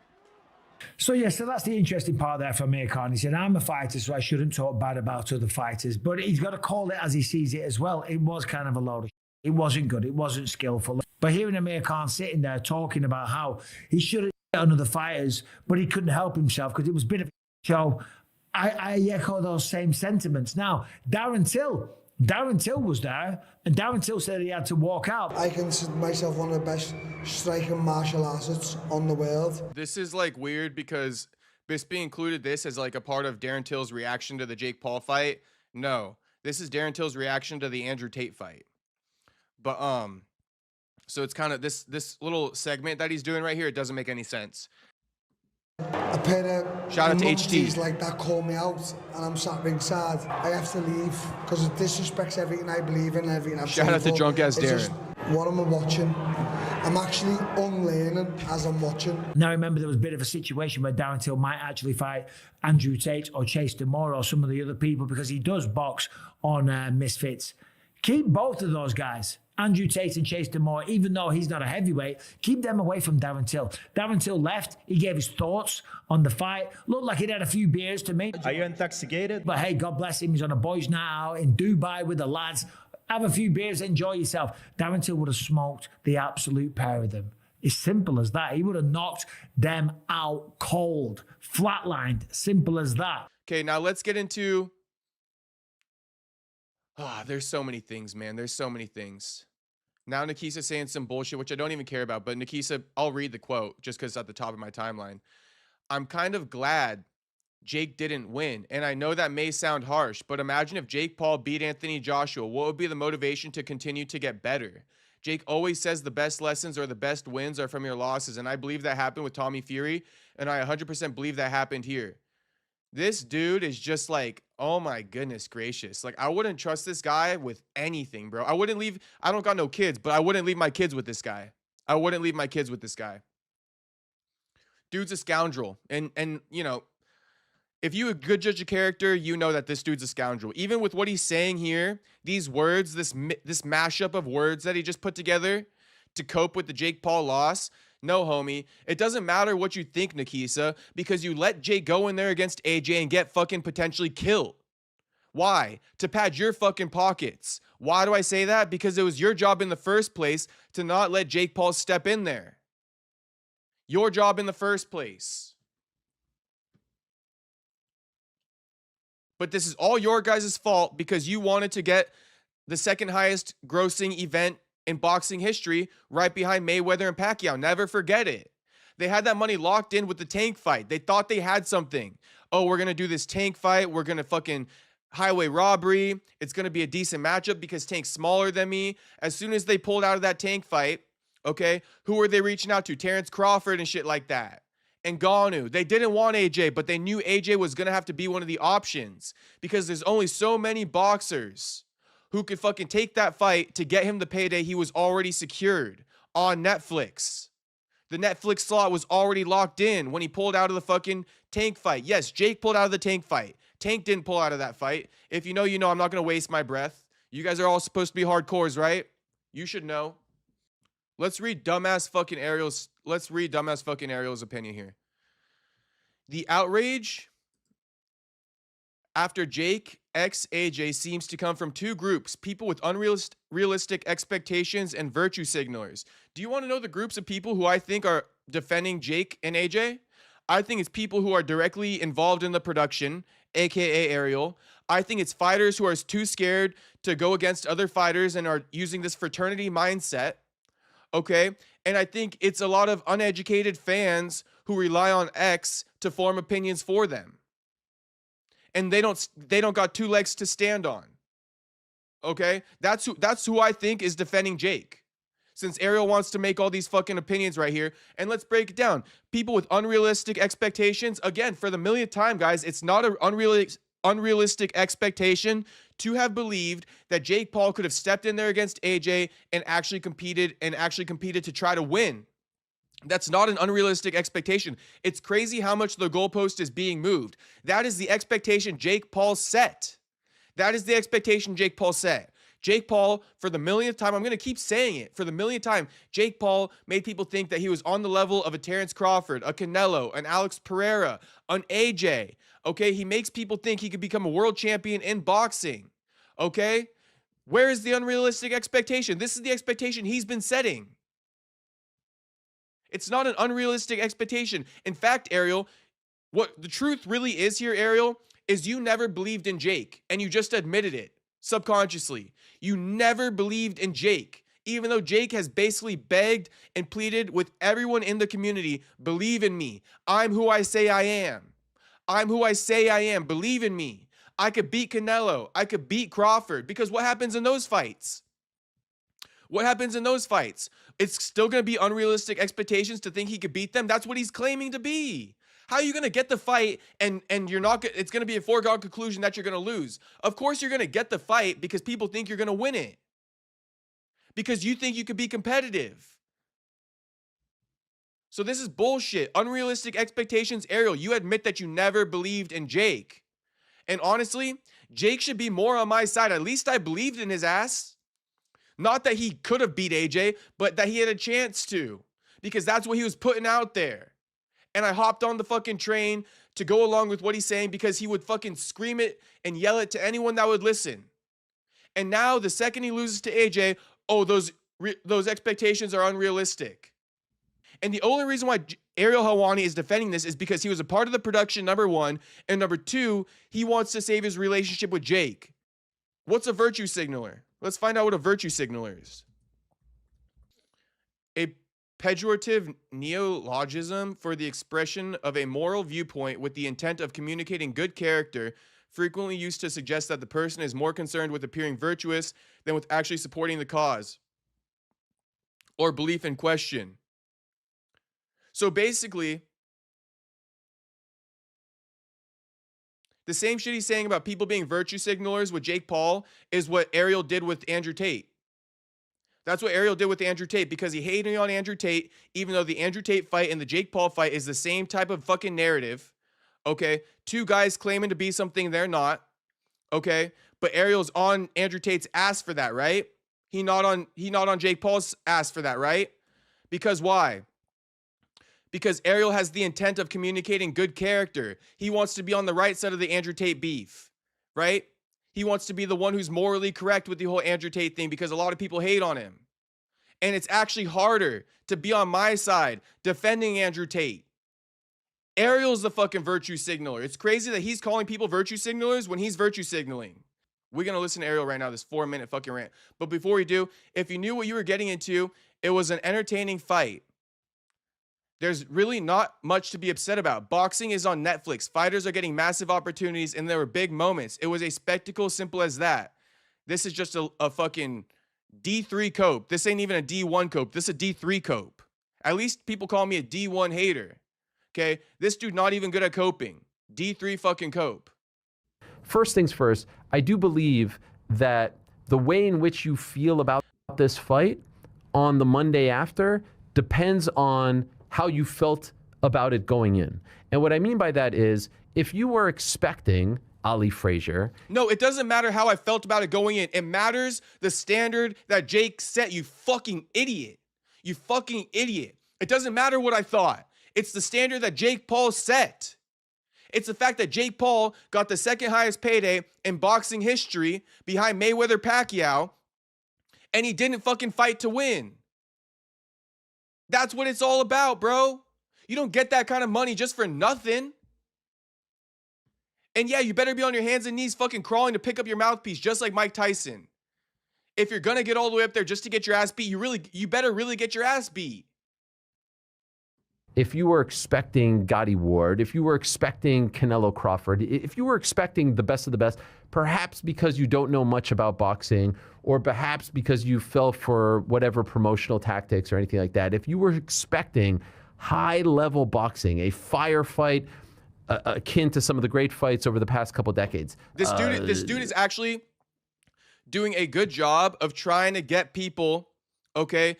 So that's the interesting part there for Amir Khan. He said, I'm a fighter, so I shouldn't talk bad about other fighters. But he's got to call it as he sees it as well. It was kind of a load of shit. It wasn't good. It wasn't skillful. But hearing Amir Khan sitting there talking about how he should have hit other fighters, but he couldn't help himself because it was a bit of a show, I echo those same sentiments. Now, Darren Till was there, and Darren Till said he had to walk out. I consider myself one of the best striking martial artists on the world. This is like weird because Bisping included this as like a part of Darren Till's reaction to the Jake Paul fight. No, this is Darren Till's reaction to the Andrew Tate fight. But so it's kind of this little segment that he's doing right here. It doesn't make any sense. A pair of shout out to HT like that call me out, and I'm sat ringside. I have to leave because it disrespects everything I believe in, everything I've shout out to drunk ass Darren. Just, what am I watching? I'm actually unlearning as I'm watching. Now remember, there was a bit of a situation where Darren Till might actually fight Andrew Tate or Chase Demoor or some of the other people because he does box on Misfits. Keep both of those guys, Andrew Tate and Chase Demoor, even though he's not a heavyweight, keep them away from Darren Till. Darren Till left. He gave his thoughts on the fight. Looked like he'd had a few beers to me. Are you intoxicated? But hey, God bless him. He's on a boys' night out in Dubai with the lads. Have a few beers, enjoy yourself. Darren Till would have smoked the absolute pair of them. It's simple as that. He would have knocked them out cold, flatlined. Simple as that. Okay, now let's get into... there's so many things, man. There's so many things. Now Nikisa's saying some bullshit, which I don't even care about. But Nikisa, I'll read the quote just because it's at the top of my timeline. I'm kind of glad Jake didn't win. And I know that may sound harsh, but imagine if Jake Paul beat Anthony Joshua. What would be the motivation to continue to get better? Jake always says the best lessons or the best wins are from your losses. And I believe that happened with Tommy Fury. And I 100% believe that happened here. This dude is just like, oh my goodness gracious. Like, I wouldn't trust this guy with anything, bro. I wouldn't leave. I don't got no kids, but I wouldn't leave my kids with this guy. I wouldn't leave my kids with this guy. Dude's a scoundrel. And you know, if you a good judge of character, you know that this dude's a scoundrel. Even with what he's saying here, these words, this mashup of words that he just put together to cope with the Jake Paul loss? No, homie. It doesn't matter what you think, Nikisa, because you let Jake go in there against AJ and get fucking potentially killed. Why? To pad your fucking pockets. Why do I say that? Because it was your job in the first place to not let Jake Paul step in there. Your job in the first place. But this is all your guys' fault because you wanted to get the second highest grossing event in boxing history right behind Mayweather and Pacquiao. Never forget it. They had that money locked in with the Tank fight. They thought they had something. Oh, we're going to do this Tank fight. We're going to fucking highway robbery. It's going to be a decent matchup because Tank's smaller than me. As soon as they pulled out of that Tank fight, okay, who were they reaching out to? Terrence Crawford and shit like that. And Ngannou. They didn't want AJ, but they knew AJ was going to have to be one of the options because there's only so many boxers who could fucking take that fight to get him the payday he was already secured on Netflix. The Netflix slot was already locked in when he pulled out of the fucking Tank fight. Yes, Jake pulled out of the Tank fight. Tank didn't pull out of that fight. If you know, you know. I'm not going to waste my breath. You guys are all supposed to be hardcores, right? You should know. Let's read dumbass fucking Ariel's opinion here. The outrage after Jake x AJ seems to come from two groups, people with unrealistic expectations and virtue signalers. Do you want to know the groups of people who I think are defending Jake and AJ? I think it's people who are directly involved in the production, aka Ariel. I think it's fighters who are too scared to go against other fighters and are using this fraternity mindset. Okay? And I think it's a lot of uneducated fans who rely on X to form opinions for them. And they don't got two legs to stand on. Okay? That's who I think is defending Jake. Since Ariel wants to make all these fucking opinions right here, and let's break it down. People with unrealistic expectations, again, for the millionth time, guys, it's not an unrealistic expectation to have believed that Jake Paul could have stepped in there against AJ and actually competed to try to win. That's not an unrealistic expectation. It's crazy how much the goalpost is being moved. That is the expectation Jake Paul set. That is the expectation Jake Paul set. Jake Paul, for the millionth time, I'm going to keep saying it, for the millionth time, Jake Paul made people think that he was on the level of a Terrence Crawford, a Canelo, an Alex Pereira, an AJ. Okay, he makes people think he could become a world champion in boxing. Okay? Where is the unrealistic expectation? This is the expectation he's been setting. It's not an unrealistic expectation. In fact, Ariel, what the truth really is here, Ariel, is you never believed in Jake, and you just admitted it subconsciously. You never believed in Jake, even though Jake has basically begged and pleaded with everyone in the community, believe in me. I'm who I say I am. I'm who I say I am. Believe in me. I could beat Canelo. I could beat Crawford. Because what happens in those fights? What happens in those fights? It's still going to be unrealistic expectations to think he could beat them. That's what he's claiming to be. How are you going to get the fight and you're not, it's going to be a foregone conclusion that you're going to lose? Of course you're going to get the fight because people think you're going to win it. Because you think you could be competitive. So this is bullshit. Unrealistic expectations. Ariel, you admit that you never believed in Jake. And honestly, Jake should be more on my side. At least I believed in his ass. Not that he could have beat AJ, but that he had a chance to. Because that's what he was putting out there. And I hopped on the fucking train to go along with what he's saying because he would fucking scream it and yell it to anyone that would listen. And now the second he loses to AJ, oh, those expectations are unrealistic. And the only reason why Ariel Helwani is defending this is because he was a part of the production, number one. And number two, he wants to save his relationship with Jake. What's a virtue signaler? Let's find out what a virtue signaler is. A pejorative neologism for the expression of a moral viewpoint with the intent of communicating good character, frequently used to suggest that the person is more concerned with appearing virtuous than with actually supporting the cause or belief in question. So basically, the same shit he's saying about people being virtue signalers with Jake Paul is what Ariel did with Andrew Tate. That's what Ariel did with Andrew Tate because he hated on Andrew Tate, even though the Andrew Tate fight and the Jake Paul fight is the same type of fucking narrative. Okay? Two guys claiming to be something they're not. Okay? But Ariel's on Andrew Tate's ass for that, right? He not on Jake Paul's ass for that, right? Because why? Because Ariel has the intent of communicating good character. He wants to be on the right side of the Andrew Tate beef, right? He wants to be the one who's morally correct with the whole Andrew Tate thing because a lot of people hate on him. And it's actually harder to be on my side defending Andrew Tate. Ariel's the fucking virtue signaler. It's crazy that he's calling people virtue signalers when he's virtue signaling. We're going to listen to Ariel right now, this 4-minute fucking rant. But before we do, if you knew what you were getting into, it was an entertaining fight. There's really not much to be upset about. Boxing is on Netflix. Fighters are getting massive opportunities, and there were big moments. It was a spectacle, simple as that. This is just a fucking D3 cope. This ain't even a D1 cope. This is a D3 cope. At least people call me a D1 hater. Okay? This dude not even good at coping. D3 fucking cope. First things first, I do believe that the way in which you feel about this fight on the Monday after depends on how you felt about it going in. And what I mean by that is, if you were expecting Ali Frazier... No, it doesn't matter how I felt about it going in. It matters the standard that Jake set, you fucking idiot. You fucking idiot. It doesn't matter what I thought. It's the standard that Jake Paul set. It's the fact that Jake Paul got the second highest payday in boxing history behind Mayweather-Pacquiao, and he didn't fucking fight to win. That's what it's all about, bro. You don't get that kind of money just for nothing. And yeah, you better be on your hands and knees fucking crawling to pick up your mouthpiece, just like Mike Tyson. If you're gonna get all the way up there just to get your ass beat, you better really get your ass beat. If you were expecting Gotti Ward, if you were expecting Canelo Crawford, if you were expecting the best of the best, perhaps because you don't know much about boxing, or perhaps because you fell for whatever promotional tactics or anything like that, if you were expecting high-level boxing, a firefight akin to some of the great fights over the past couple decades. This dude is actually doing a good job of trying to get people, okay?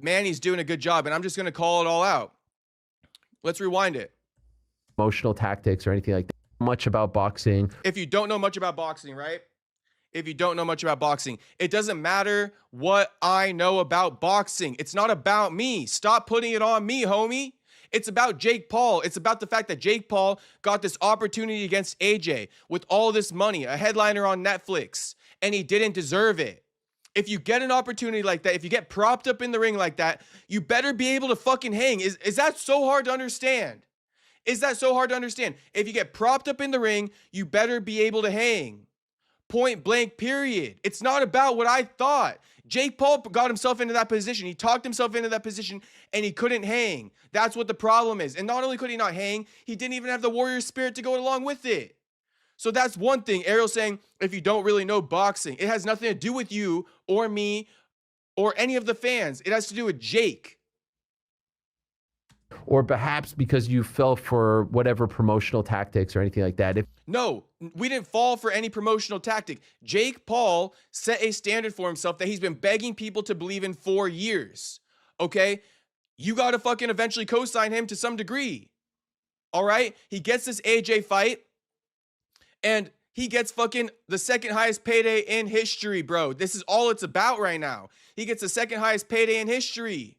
Man, he's doing a good job, and I'm just going to call it all out. Let's rewind it. Emotional tactics or anything like that. Much about boxing. If you don't know much about boxing, right? If you don't know much about boxing, it doesn't matter what I know about boxing. It's not about me. Stop putting it on me, homie. It's about Jake Paul. It's about the fact that Jake Paul got this opportunity against AJ with all this money, a headliner on Netflix, and he didn't deserve it. If you get an opportunity like that, if you get propped up in the ring like that, you better be able to fucking hang. Is that so hard to understand? Is that so hard to understand? If you get propped up in the ring, you better be able to hang. Point blank, period. It's not about what I thought. Jake Paul got himself into that position. He talked himself into that position, and he couldn't hang. That's what the problem is. And not only could he not hang, he didn't even have the warrior spirit to go along with it. So that's one thing. Ariel's saying, if you don't really know boxing, it has nothing to do with you or me or any of the fans. It has to do with Jake. Or perhaps because you fell for whatever promotional tactics or anything like that. No, we didn't fall for any promotional tactic. Jake Paul set a standard for himself that he's been begging people to believe in for years. Okay? You got to fucking eventually co-sign him to some degree. All right? He gets this AJ fight, and he gets fucking the second highest payday in history, bro. This is all it's about right now. He gets the second highest payday in history.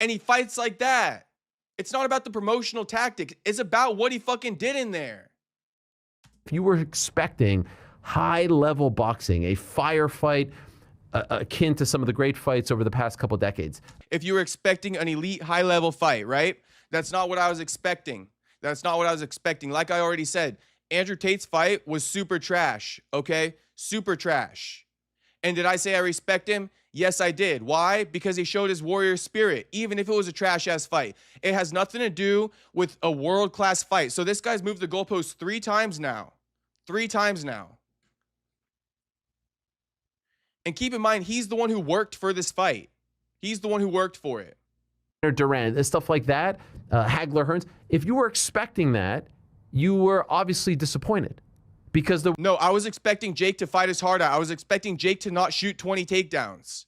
And he fights like that. It's not about the promotional tactic. It's about what he fucking did in there. If you were expecting high-level boxing, a firefight akin to some of the great fights over the past couple decades. If you were expecting an elite high-level fight, right? That's not what I was expecting. That's not what I was expecting. Like I already said, Andrew Tate's fight was super trash, okay? Super trash. And did I say I respect him? Yes, I did. Why? Because he showed his warrior spirit, even if it was a trash-ass fight. It has nothing to do with a world-class fight. So this guy's moved the goalpost 3 times now. 3 times now. And keep in mind, he's the one who worked for this fight. He's the one who worked for it. Durant, stuff like that, Hagler, Hearns. If you were expecting that, you were obviously disappointed. Because No, I was expecting Jake to fight his heart out. I was expecting Jake to not shoot 20 takedowns.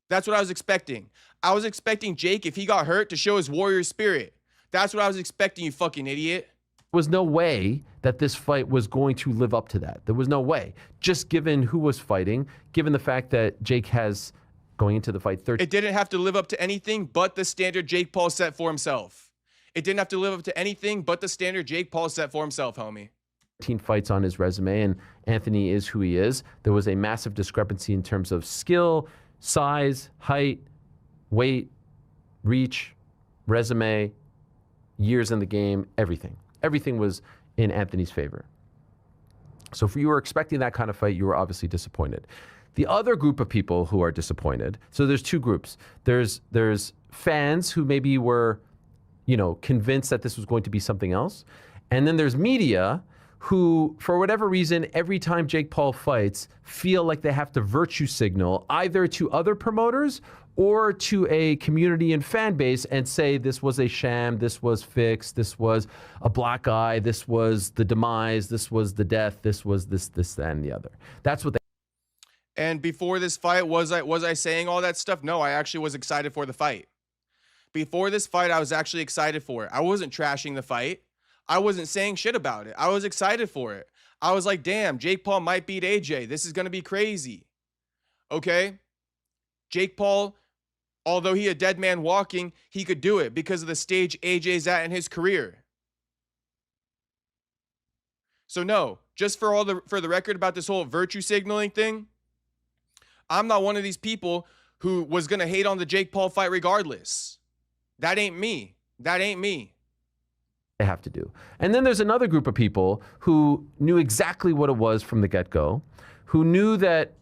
That's what I was expecting. I was expecting Jake, if he got hurt, to show his warrior spirit. That's what I was expecting, you fucking idiot. was no way that this fight was going to live up to that. There was no way. Just given who was fighting, given the fact that Jake has, going into the fight, 13. It didn't have to live up to anything but the standard Jake Paul set for himself. It didn't have to live up to anything but the standard Jake Paul set for himself, homie. 13 fights on his resume, and Anthony is who he is. There was a massive discrepancy in terms of skill, size, height, weight, reach, resume, years in the game, everything. Everything was in Anthony's favor. So if you were expecting that kind of fight, you were obviously disappointed. The other group of people who are disappointed, so there's two groups. There's fans who maybe were, convinced that this was going to be something else. And then there's media who, for whatever reason, every time Jake Paul fights, feel like they have to virtue signal either to other promoters or to a community and fan base and say this was a sham, this was fixed, this was a black eye, this was the demise, this was the death, this was this, that, and the other. That's what they. And before this fight, was I saying all that stuff? No, I actually was excited for the fight. Before this fight, I was actually excited for it. I wasn't trashing the fight. I wasn't saying shit about it. I was excited for it. I was like, damn, Jake Paul might beat AJ. This is going to be crazy. Okay? Jake Paul, although he a dead man walking, he could do it because of the stage AJ's at in his career. So no, just for the record about this whole virtue signaling thing, I'm not one of these people who was going to hate on the Jake Paul fight regardless. That ain't me. That ain't me. They have to do. And then there's another group of people who knew exactly what it was from the get-go, who knew that,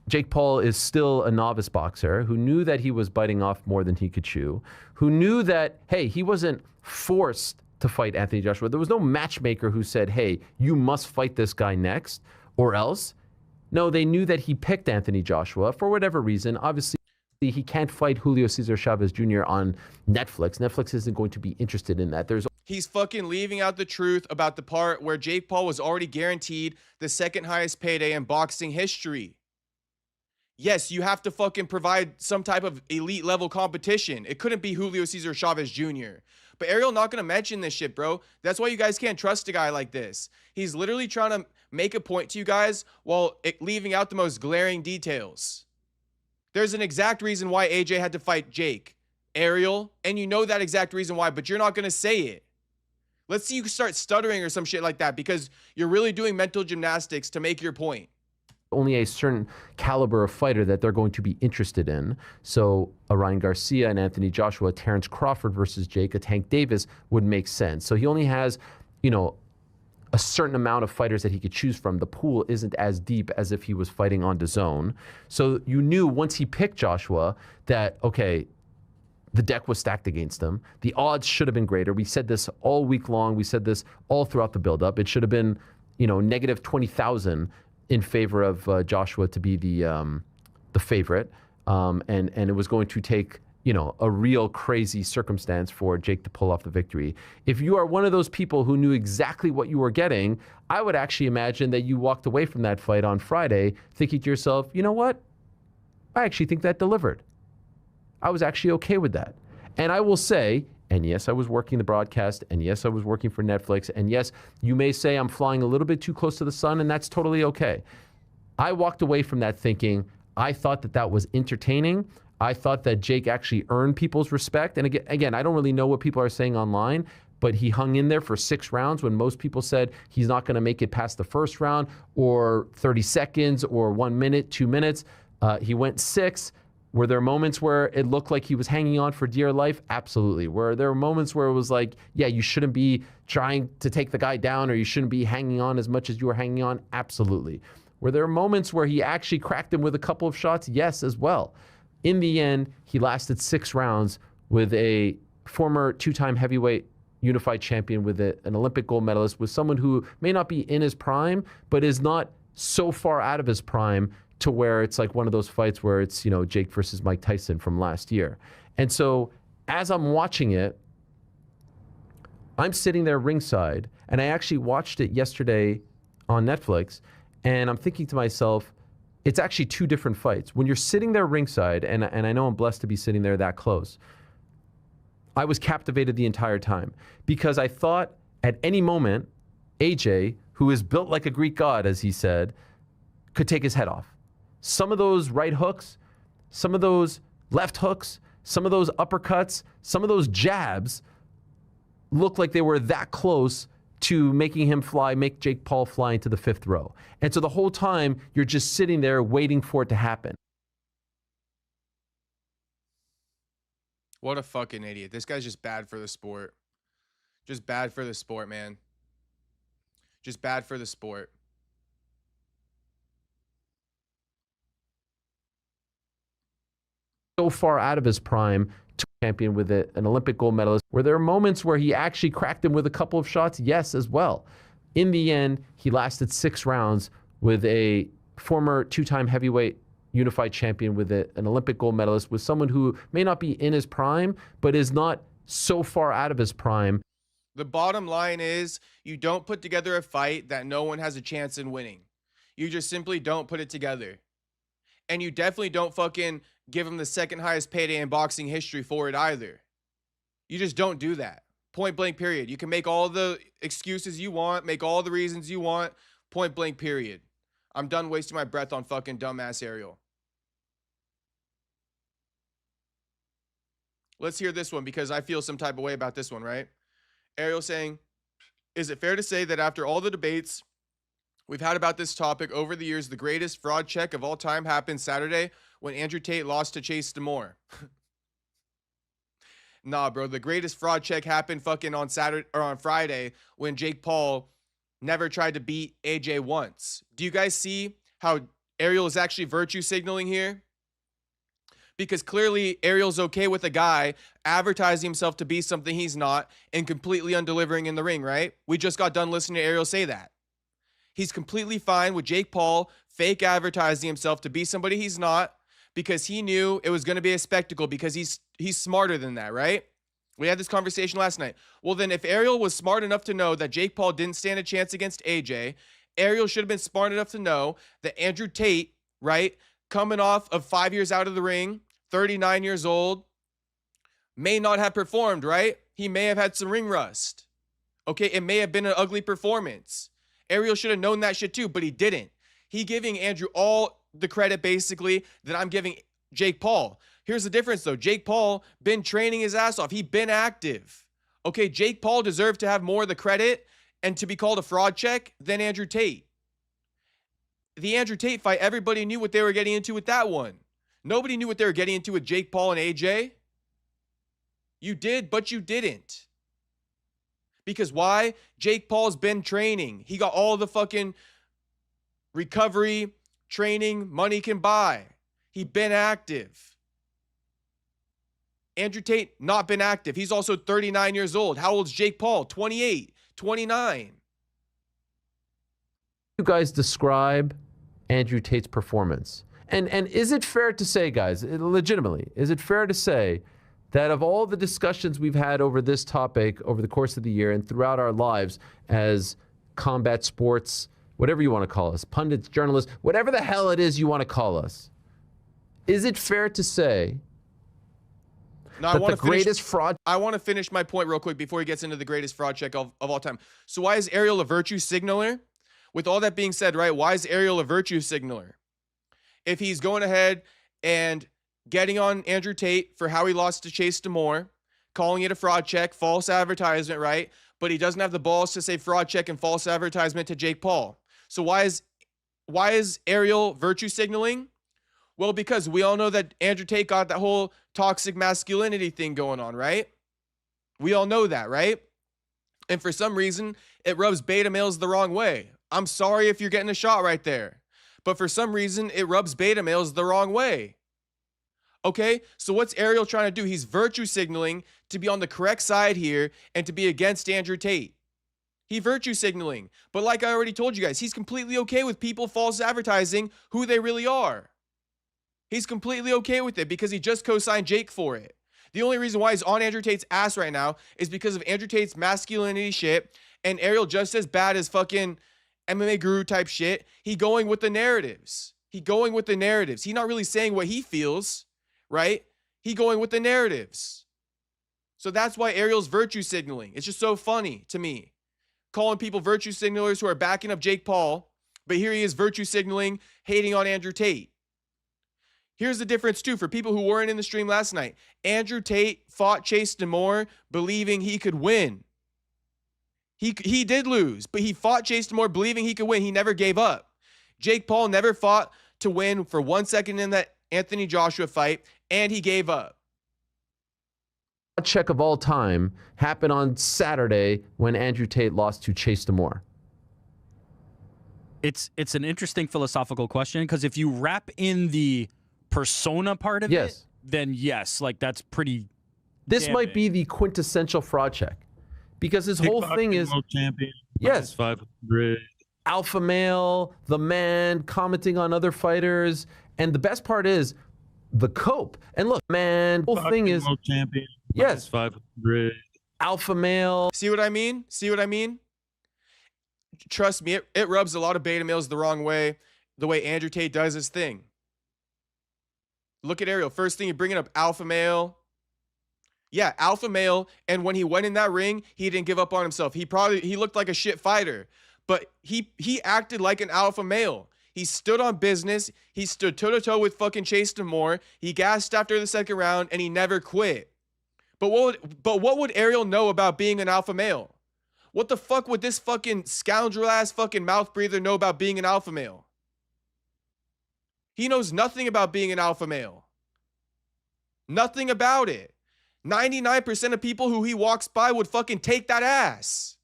Jake Paul is still a novice boxer, who knew that he was biting off more than he could chew, who knew that, hey, he wasn't forced to fight Anthony Joshua. There was no matchmaker who said, hey, you must fight this guy next or else. No, they knew that he picked Anthony Joshua for whatever reason. Obviously, he can't fight Julio Cesar Chavez Jr. on Netflix. Netflix isn't going to be interested in that. He's fucking leaving out the truth about the part where Jake Paul was already guaranteed the second highest payday in boxing history. Yes, you have to fucking provide some type of elite level competition. It couldn't be Julio Cesar Chavez Jr. But Ariel not going to mention this shit, bro. That's why you guys can't trust a guy like this. He's literally trying to make a point to you guys while leaving out the most glaring details. There's an exact reason why AJ had to fight Jake, Ariel, and you know that exact reason why, but you're not going to say it. Let's see you start stuttering or some shit like that because you're really doing mental gymnastics to make your point. Only a certain caliber of fighter that they're going to be interested in. So a Ryan Garcia and Anthony Joshua, Terrence Crawford versus Jake, a Tank Davis would make sense. So he only has, a certain amount of fighters that he could choose from. The pool isn't as deep as if he was fighting on DAZN. So you knew once he picked Joshua that, okay, the deck was stacked against him. The odds should have been greater. We said this all week long. We said this all throughout the buildup. It should have been, negative 20,000 in favor of Joshua to be the favorite. And it was going to take, a real crazy circumstance for Jake to pull off the victory. If you are one of those people who knew exactly what you were getting, I would actually imagine that you walked away from that fight on Friday thinking to yourself, you know what? I actually think that delivered. I was actually okay with that. And I will say, and yes, I was working the broadcast, and yes, I was working for Netflix, and yes, you may say I'm flying a little bit too close to the sun, and that's totally okay. I walked away from that thinking, I thought that that was entertaining. I thought that Jake actually earned people's respect. And again, I don't really know what people are saying online, but he hung in there for 6 rounds when most people said he's not going to make it past the first round or 30 seconds or 1 minute, 2 minutes. He went 6. Were there moments where it looked like he was hanging on for dear life? Absolutely. Were there moments where it was like, yeah, you shouldn't be trying to take the guy down or you shouldn't be hanging on as much as you were hanging on? Absolutely. Were there moments where he actually cracked him with a couple of shots? Yes, as well. In the end, he lasted 6 rounds with a former 2-time heavyweight unified champion, with an Olympic gold medalist, with someone who may not be in his prime, but is not so far out of his prime to where it's like one of those fights where it's, Jake versus Mike Tyson from last year. And so as I'm watching it, I'm sitting there ringside, and I actually watched it yesterday on Netflix, and I'm thinking to myself, it's actually 2 different fights. When you're sitting there ringside, and I know I'm blessed to be sitting there that close, I was captivated the entire time because I thought at any moment, AJ, who is built like a Greek god, as he said, could take his head off. Some of those right hooks, some of those left hooks, some of those uppercuts, some of those jabs looked like they were that close to making him fly, make Jake Paul fly into the 5th row. And so the whole time, you're just sitting there waiting for it to happen. What a fucking idiot. This guy's just bad for the sport. Just bad for the sport, man. Just bad for the sport. So far out of his prime, champion with it, an Olympic gold medalist. Were there moments where he actually cracked him with a couple of shots? Yes, as well. In the end, he lasted 6 rounds with a former 2-time heavyweight unified champion with it, an Olympic gold medalist, with someone who may not be in his prime, but is not so far out of his prime. The bottom line is you don't put together a fight that no one has a chance in winning. You just simply don't put it together. And you definitely don't fucking give him the 2nd highest payday in boxing history for it either. You just don't do that. Point blank, period. You can make all the excuses you want, make all the reasons you want. Point blank, period. I'm done wasting my breath on fucking dumbass Ariel. Let's hear this one because I feel some type of way about this one, right? Ariel saying, is it fair to say that after all the debates we've had about this topic over the years, the greatest fraud check of all time happened Saturday when Andrew Tate lost to Chase Demoor? Nah, bro. The greatest fraud check happened fucking on Saturday or on Friday when Jake Paul never tried to beat AJ once. Do you guys see how Ariel is actually virtue signaling here? Because clearly Ariel's okay with a guy advertising himself to be something he's not and completely undelivering in the ring, right? We just got done listening to Ariel say that. He's completely fine with Jake Paul fake advertising himself to be somebody he's not because he knew it was going to be a spectacle because he's smarter than that, right? We had this conversation last night. Well, then if Ariel was smart enough to know that Jake Paul didn't stand a chance against AJ, Ariel should have been smart enough to know that Andrew Tate, right, coming off of 5 years out of the ring, 39 years old, may not have performed, right? He may have had some ring rust. Okay, it may have been an ugly performance. Ariel should have known that shit too, but he didn't. He giving Andrew all the credit basically that I'm giving Jake Paul. Here's the difference though. Jake Paul been training his ass off. He been active. Okay, Jake Paul deserved to have more of the credit and to be called a fraud check than Andrew Tate. The Andrew Tate fight, everybody knew what they were getting into with that one. Nobody knew what they were getting into with Jake Paul and AJ. You did, but you didn't. Because why? Jake Paul's been training. He got all the fucking recovery, training, money can buy. He been active. Andrew Tate, not been active. He's also 39 years old. How old's Jake Paul? 28, 29. You guys describe Andrew Tate's performance. And is it fair to say, guys, legitimately, is it fair to say that of all the discussions we've had over this topic over the course of the year and throughout our lives as combat sports, whatever you want to call us, pundits, journalists, whatever the hell it is you want to call us, is it fair to say that the greatest fraud... I want to finish my point real quick before he gets into the greatest fraud check of all time. So why is Ariel a virtue signaler? With all that being said, right, why is Ariel a virtue signaler? If he's going ahead and getting on Andrew Tate for how he lost to Chase Demoor, calling it a fraud check, false advertisement, right? But he doesn't have the balls to say fraud check and false advertisement to Jake Paul. So why is Ariel virtue signaling? Well, because we all know that Andrew Tate got that whole toxic masculinity thing going on, right? We all know that, right? And for some reason, it rubs beta males the wrong way. I'm sorry if you're getting a shot right there. But for some reason, it rubs beta males the wrong way. Okay, so what's Ariel trying to do? He's virtue signaling to be on the correct side here and to be against Andrew Tate. He virtue signaling. But like I already told you guys, he's completely okay with people false advertising who they really are. He's completely okay with it because he just co-signed Jake for it. The only reason why he's on Andrew Tate's ass right now is because of Andrew Tate's masculinity shit and Ariel just as bad as fucking MMA guru type shit. He going with the narratives. He going with the narratives. He not really saying what he feels, right? He going with the narratives. So that's why Ariel's virtue signaling. It's just so funny to me. calling people virtue signalers who are backing up Jake Paul, but here he is virtue signaling, hating on Andrew Tate. Here's the difference too for people who weren't in the stream last night. Andrew Tate fought Chase Demoor believing he could win. He did lose, but he fought Chase Demoor believing he could win. He never gave up. Jake Paul never fought to win for 1 second in that Anthony Joshua fight, and he gave up. Check of all time happened on Saturday when Andrew Tate lost to Chase Demoor. It's an interesting philosophical question, because if you wrap in the persona part of it, then yes, like that's pretty. This might be the quintessential fraud check, because his whole thing is world champion. Yes, 500. Alpha male, the man, commenting on other fighters, and the best part is the cope. And look, man, the whole thing is world champion. Yes, 500. alpha male. See what I mean? See what I mean? Trust me, it rubs a lot of beta males the wrong way, the way Andrew Tate does his thing. Look at Ariel. First thing, you're bringing up alpha male. Yeah, alpha male. And when he went in that ring, he didn't give up on himself. He looked like a shit fighter, but he acted like an alpha male. He stood on business. He stood toe-to-toe with fucking Chase Demoor. He gassed after the second round, and he never quit. But what would Ariel know about being an alpha male? What the fuck would this fucking scoundrel-ass fucking mouth breather know about being an alpha male? He knows nothing about being an alpha male. Nothing about it. 99% of people who he walks by would fucking take that ass.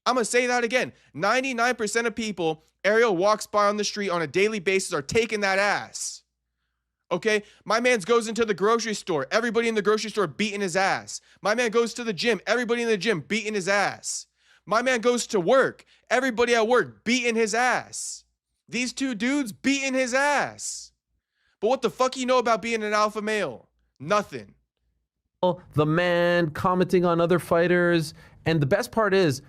I'm going to say that again. 99% of people Ariel walks by on the street on a daily basis are taking that ass. Okay? My man goes into the grocery store. Everybody in the grocery store beating his ass. My man goes to the gym. Everybody in the gym beating his ass. My man goes to work. Everybody at work beating his ass. These two dudes beating his ass. But what the fuck you know about being an alpha male? Nothing. The man, commenting on other fighters, and the best part is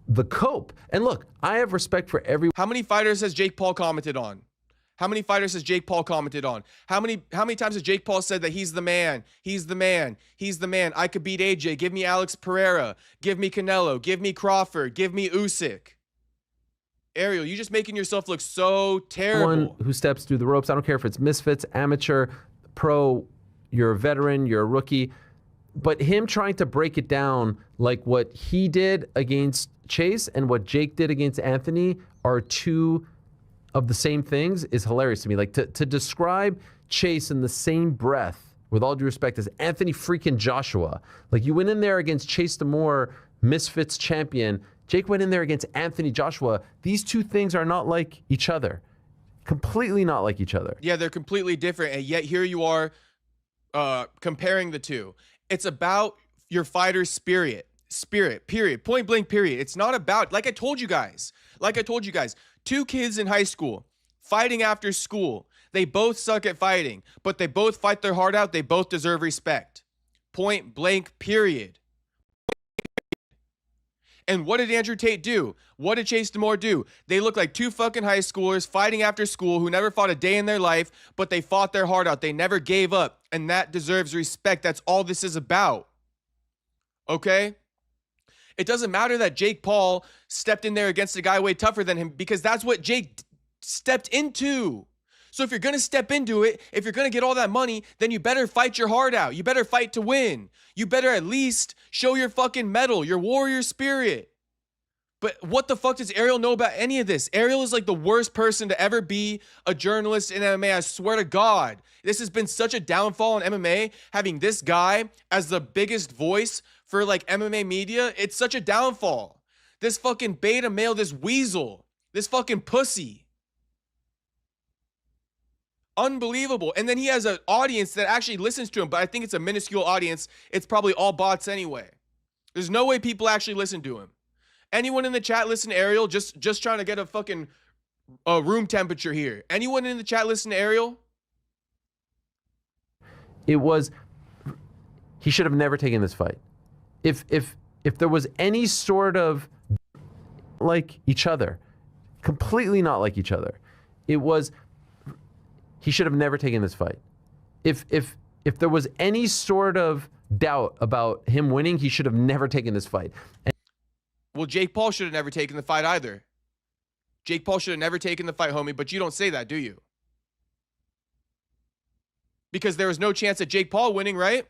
the cope. And look, I have respect for every. How many fighters has Jake Paul commented on? How many fighters has Jake Paul commented on? How many times has Jake Paul said that he's the man? He's the man. He's the man. I could beat AJ. Give me Alex Pereira. Give me Canelo. Give me Crawford. Give me Usyk. Ariel, you're just making yourself look so terrible. One who steps through the ropes. I don't care if it's misfits, amateur, pro, you're a veteran, you're a rookie. But him trying to break it down like what he did against Chase and what Jake did against Anthony are two of the same things is hilarious to me. Like to describe Chase in the same breath, with all due respect, as Anthony freaking Joshua. Like you went in there against Chase Demoor, misfits champion. Jake went in there against Anthony Joshua. These two things are not like each other. Completely not like each other. Yeah, they're completely different. And yet here you are comparing the two. It's about your fighter's spirit, period. Point blank, period. It's not about, like I told you guys, two kids in high school fighting after school. They both suck at fighting, but they both fight their heart out. They both deserve respect. Point blank, period. And what did Andrew Tate do? What did Chase Demoor do? They look like two fucking high schoolers fighting after school who never fought a day in their life, but they fought their heart out. They never gave up, and that deserves respect. That's all this is about. Okay? It doesn't matter that Jake Paul stepped in there against a guy way tougher than him, because that's what Jake stepped into. So if you're going to step into it, if you're going to get all that money, then you better fight your heart out. You better fight to win. You better at least show your fucking mettle, your warrior spirit. But what the fuck does Ariel know about any of this? Ariel is like the worst person to ever be a journalist in MMA. I swear to God. This has been such a downfall in MMA, having this guy as the biggest voice for like MMA media. It's such a downfall. This fucking beta male, this weasel, this fucking pussy. Unbelievable. And then he has an audience that actually listens to him, but I think it's a minuscule audience. It's probably all bots anyway. There's no way people actually listen to him. Anyone in the chat listen to Ariel? Just trying to get a fucking room temperature here. Anyone in the chat listen to Ariel? It was, he should have never taken this fight. If there was any sort of like each other, completely not like each other, it was, he should have never taken this fight. If there was any sort of doubt about him winning, he should have never taken this fight. Well, Jake Paul should have never taken the fight either. Jake Paul should have never taken the fight, homie, but you don't say that, do you? Because there was no chance of Jake Paul winning, right?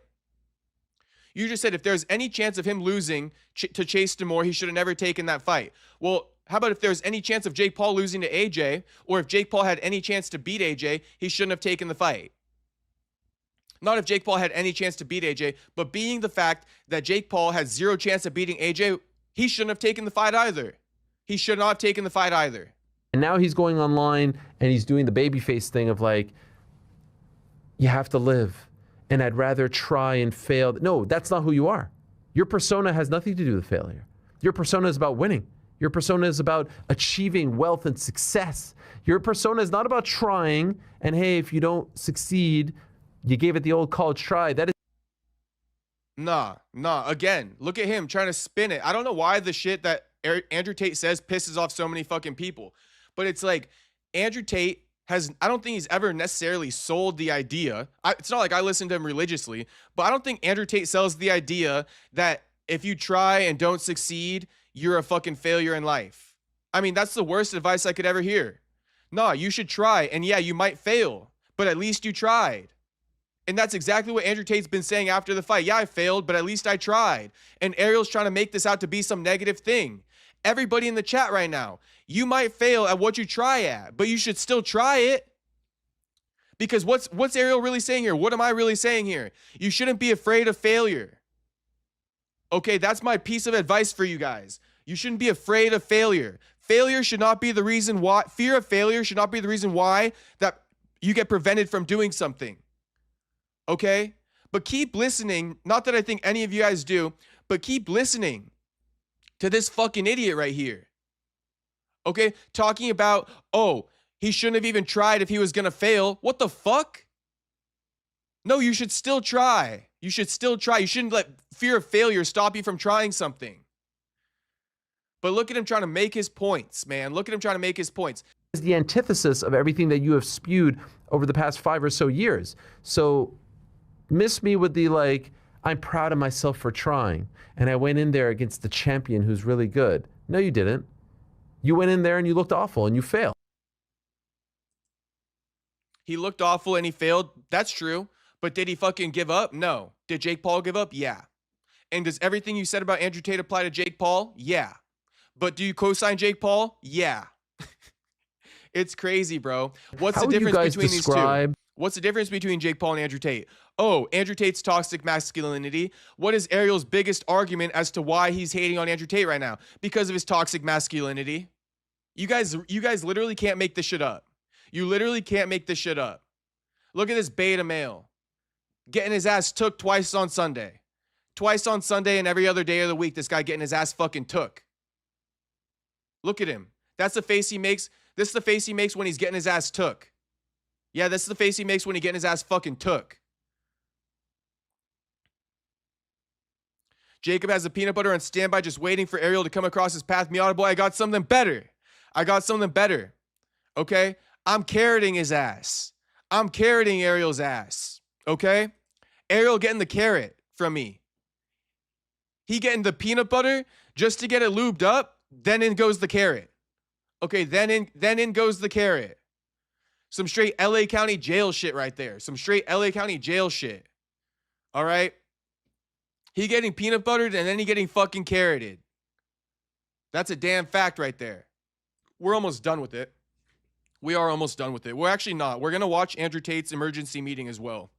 You just said if there's any chance of him losing to Chase Demoor, he should have never taken that fight. Well, how about if there's any chance of Jake Paul losing to AJ, or if Jake Paul had any chance to beat AJ, he shouldn't have taken the fight? Not if Jake Paul had any chance to beat AJ, but being the fact that Jake Paul had zero chance of beating AJ, he shouldn't have taken the fight either. He should not have taken the fight either. And now he's going online and he's doing the babyface thing of like, you have to live. And I'd rather try and fail. No, that's not who you are. Your persona has nothing to do with failure. Your persona is about winning. Your persona is about achieving wealth and success. Your persona is not about trying and, hey, if you don't succeed, you gave it the old college try. That is. Nah. Again, look at him trying to spin it. I don't know why the shit that Andrew Tate says pisses off so many fucking people. But it's like Andrew Tate I don't think he's ever necessarily sold the idea. It's not like I listen to him religiously, but I don't think Andrew Tate sells the idea that if you try and don't succeed, you're a fucking failure in life. I mean, that's the worst advice I could ever hear. Nah, you should try. And yeah, you might fail, but at least you tried. And that's exactly what Andrew Tate's been saying after the fight. Yeah, I failed, but at least I tried. And Ariel's trying to make this out to be some negative thing. Everybody in the chat right now, you might fail at what you try at, but you should still try it. Because what's Ariel really saying here? What am I really saying here? You shouldn't be afraid of failure. Okay, that's my piece of advice for you guys. You shouldn't be afraid of failure. Failure should not be the reason why, fear of failure should not be the reason why that you get prevented from doing something. Okay? But keep listening. Not that I think any of you guys do, but keep listening to this fucking idiot right here. Okay? Talking about, oh, he shouldn't have even tried if he was going to fail. What the fuck? No, you should still try. You should still try. You shouldn't let fear of failure stop you from trying something. But look at him trying to make his points, man. Look at him trying to make his points. Is the antithesis of everything that you have spewed over the past 5 or so years. So miss me with the like, I'm proud of myself for trying. And I went in there against the champion who's really good. No, you didn't. You went in there and you looked awful and you failed. He looked awful and he failed. That's true. But did he fucking give up? No. Did Jake Paul give up? Yeah. And does everything you said about Andrew Tate apply to Jake Paul? Yeah. But do you co-sign Jake Paul? Yeah. It's crazy, bro. What's the difference between these two? What's the difference between Jake Paul and Andrew Tate? Oh, Andrew Tate's toxic masculinity. What is Ariel's biggest argument as to why he's hating on Andrew Tate right now? Because of his toxic masculinity. You guys literally can't make this shit up. You literally can't make this shit up. Look at this beta male. Getting his ass took twice on Sunday. Twice on Sunday and every other day of the week, this guy getting his ass fucking took. Look at him. That's the face he makes. This is the face he makes when he's getting his ass took. Yeah, this is the face he makes when he's getting his ass fucking took. Jacob has the peanut butter on standby, just waiting for Ariel to come across his path. Miata boy, I got something better. I got something better. Okay? I'm carroting his ass. I'm carroting Ariel's ass. Okay? Ariel getting the carrot from me. He getting the peanut butter just to get it lubed up. Then in goes the carrot. Okay, then in goes the carrot. Some straight LA County jail shit right there. Some straight LA County jail shit. All right? He getting peanut buttered and then he getting fucking carroted. That's a damn fact right there. We're almost done with it. We are almost done with it. We're actually not. We're going to watch Andrew Tate's emergency meeting as well.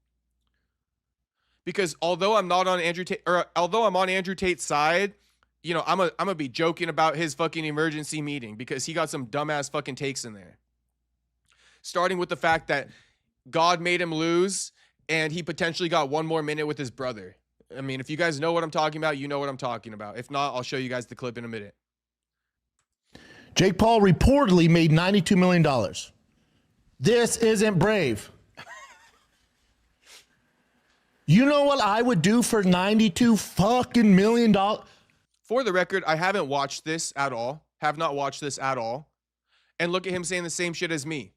Because although I'm not on Andrew Tate, or although I'm on Andrew Tate's side, you know, I'm gonna be joking about his fucking emergency meeting because he got some dumbass fucking takes in there. Starting with the fact that God made him lose and he potentially got one more minute with his brother. I mean, if you guys know what I'm talking about, you know what I'm talking about. If not, I'll show you guys the clip in a minute. Jake Paul reportedly made $92 million. This isn't brave. You know what I would do for $92 fucking million? For the record, I haven't watched this at all. Have not watched this at all. And look at him saying the same shit as me.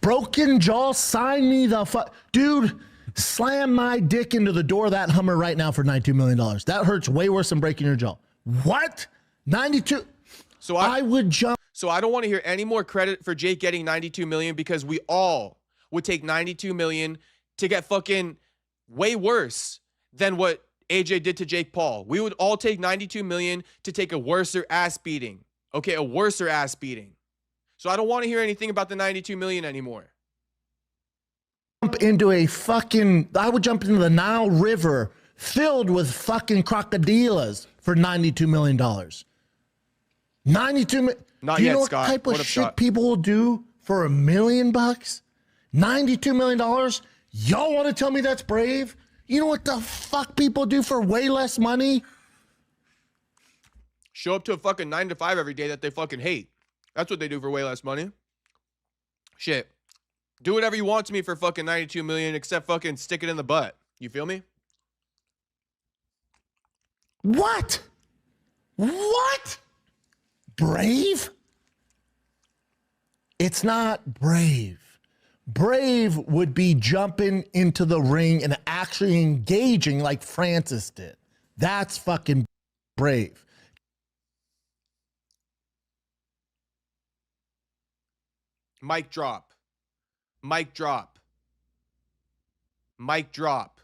Broken jaw, sign me the fuck. Dude, slam my dick into the door of that Hummer right now for $92 million. That hurts way worse than breaking your jaw. What? 92. So I would jump. So I don't want to hear any more credit for Jake getting 92 million, because we all would take 92 million to get fucking way worse than what AJ did to Jake Paul. We would all take 92 million to take a worser ass beating. Okay, a worser ass beating. So I don't want to hear anything about the 92 million anymore. I would jump into the Nile River filled with fucking crocodiles for $92 million. 92 million. Not do you yet, know Scott. what type of What up, shit Scott? people will do for $1 million? $92 million? Y'all want to tell me that's brave? You know what the fuck people do for way less money? Show up to a fucking 9 to 5 every day that they fucking hate. That's what they do for way less money. Shit. Do whatever you want to me for fucking 92 million, except fucking stick it in the butt. You feel me? What? What? Brave? It's not brave. Brave would be jumping into the ring and actually engaging like Francis did. That's fucking brave. Mic drop. Mic drop. Mic drop.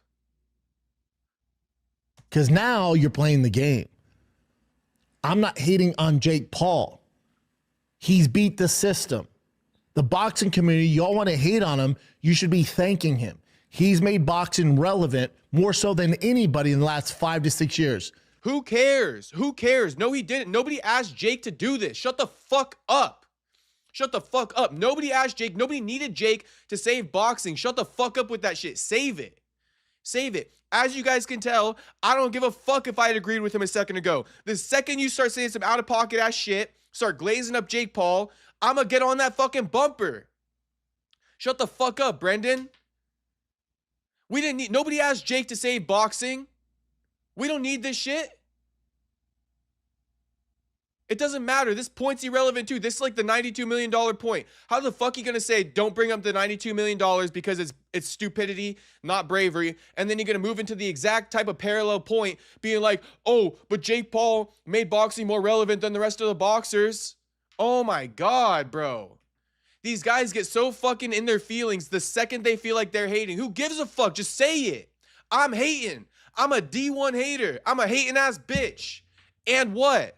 Because now you're playing the game. I'm not hating on Jake Paul. He's beat the system. The boxing community, y'all want to hate on him, you should be thanking him. He's made boxing relevant more so than anybody in the last 5 to 6 years. Who cares? Who cares? No, he didn't. Nobody asked Jake to do this. Shut the fuck up. Shut the fuck up. Nobody asked Jake. Nobody needed Jake to save boxing. Shut the fuck up with that shit. Save it. Save it. As you guys can tell, I don't give a fuck if I had agreed with him a second ago. The second you start saying some out-of-pocket ass shit, start glazing up Jake Paul, I'm gonna get on that fucking bumper. Shut the fuck up, Brendan. Nobody asked Jake to save boxing. We don't need this shit. It doesn't matter. This point's irrelevant too. This is like the $92 million point. How the fuck are you gonna say don't bring up the $92 million because it's stupidity, not bravery, and then you're gonna move into the exact type of parallel point, being like, oh, but Jake Paul made boxing more relevant than the rest of the boxers. Oh my God, bro. These guys get so fucking in their feelings the second they feel like they're hating. Who gives a fuck? Just say it. I'm hating. I'm a D1 hater. I'm a hating ass bitch. And what?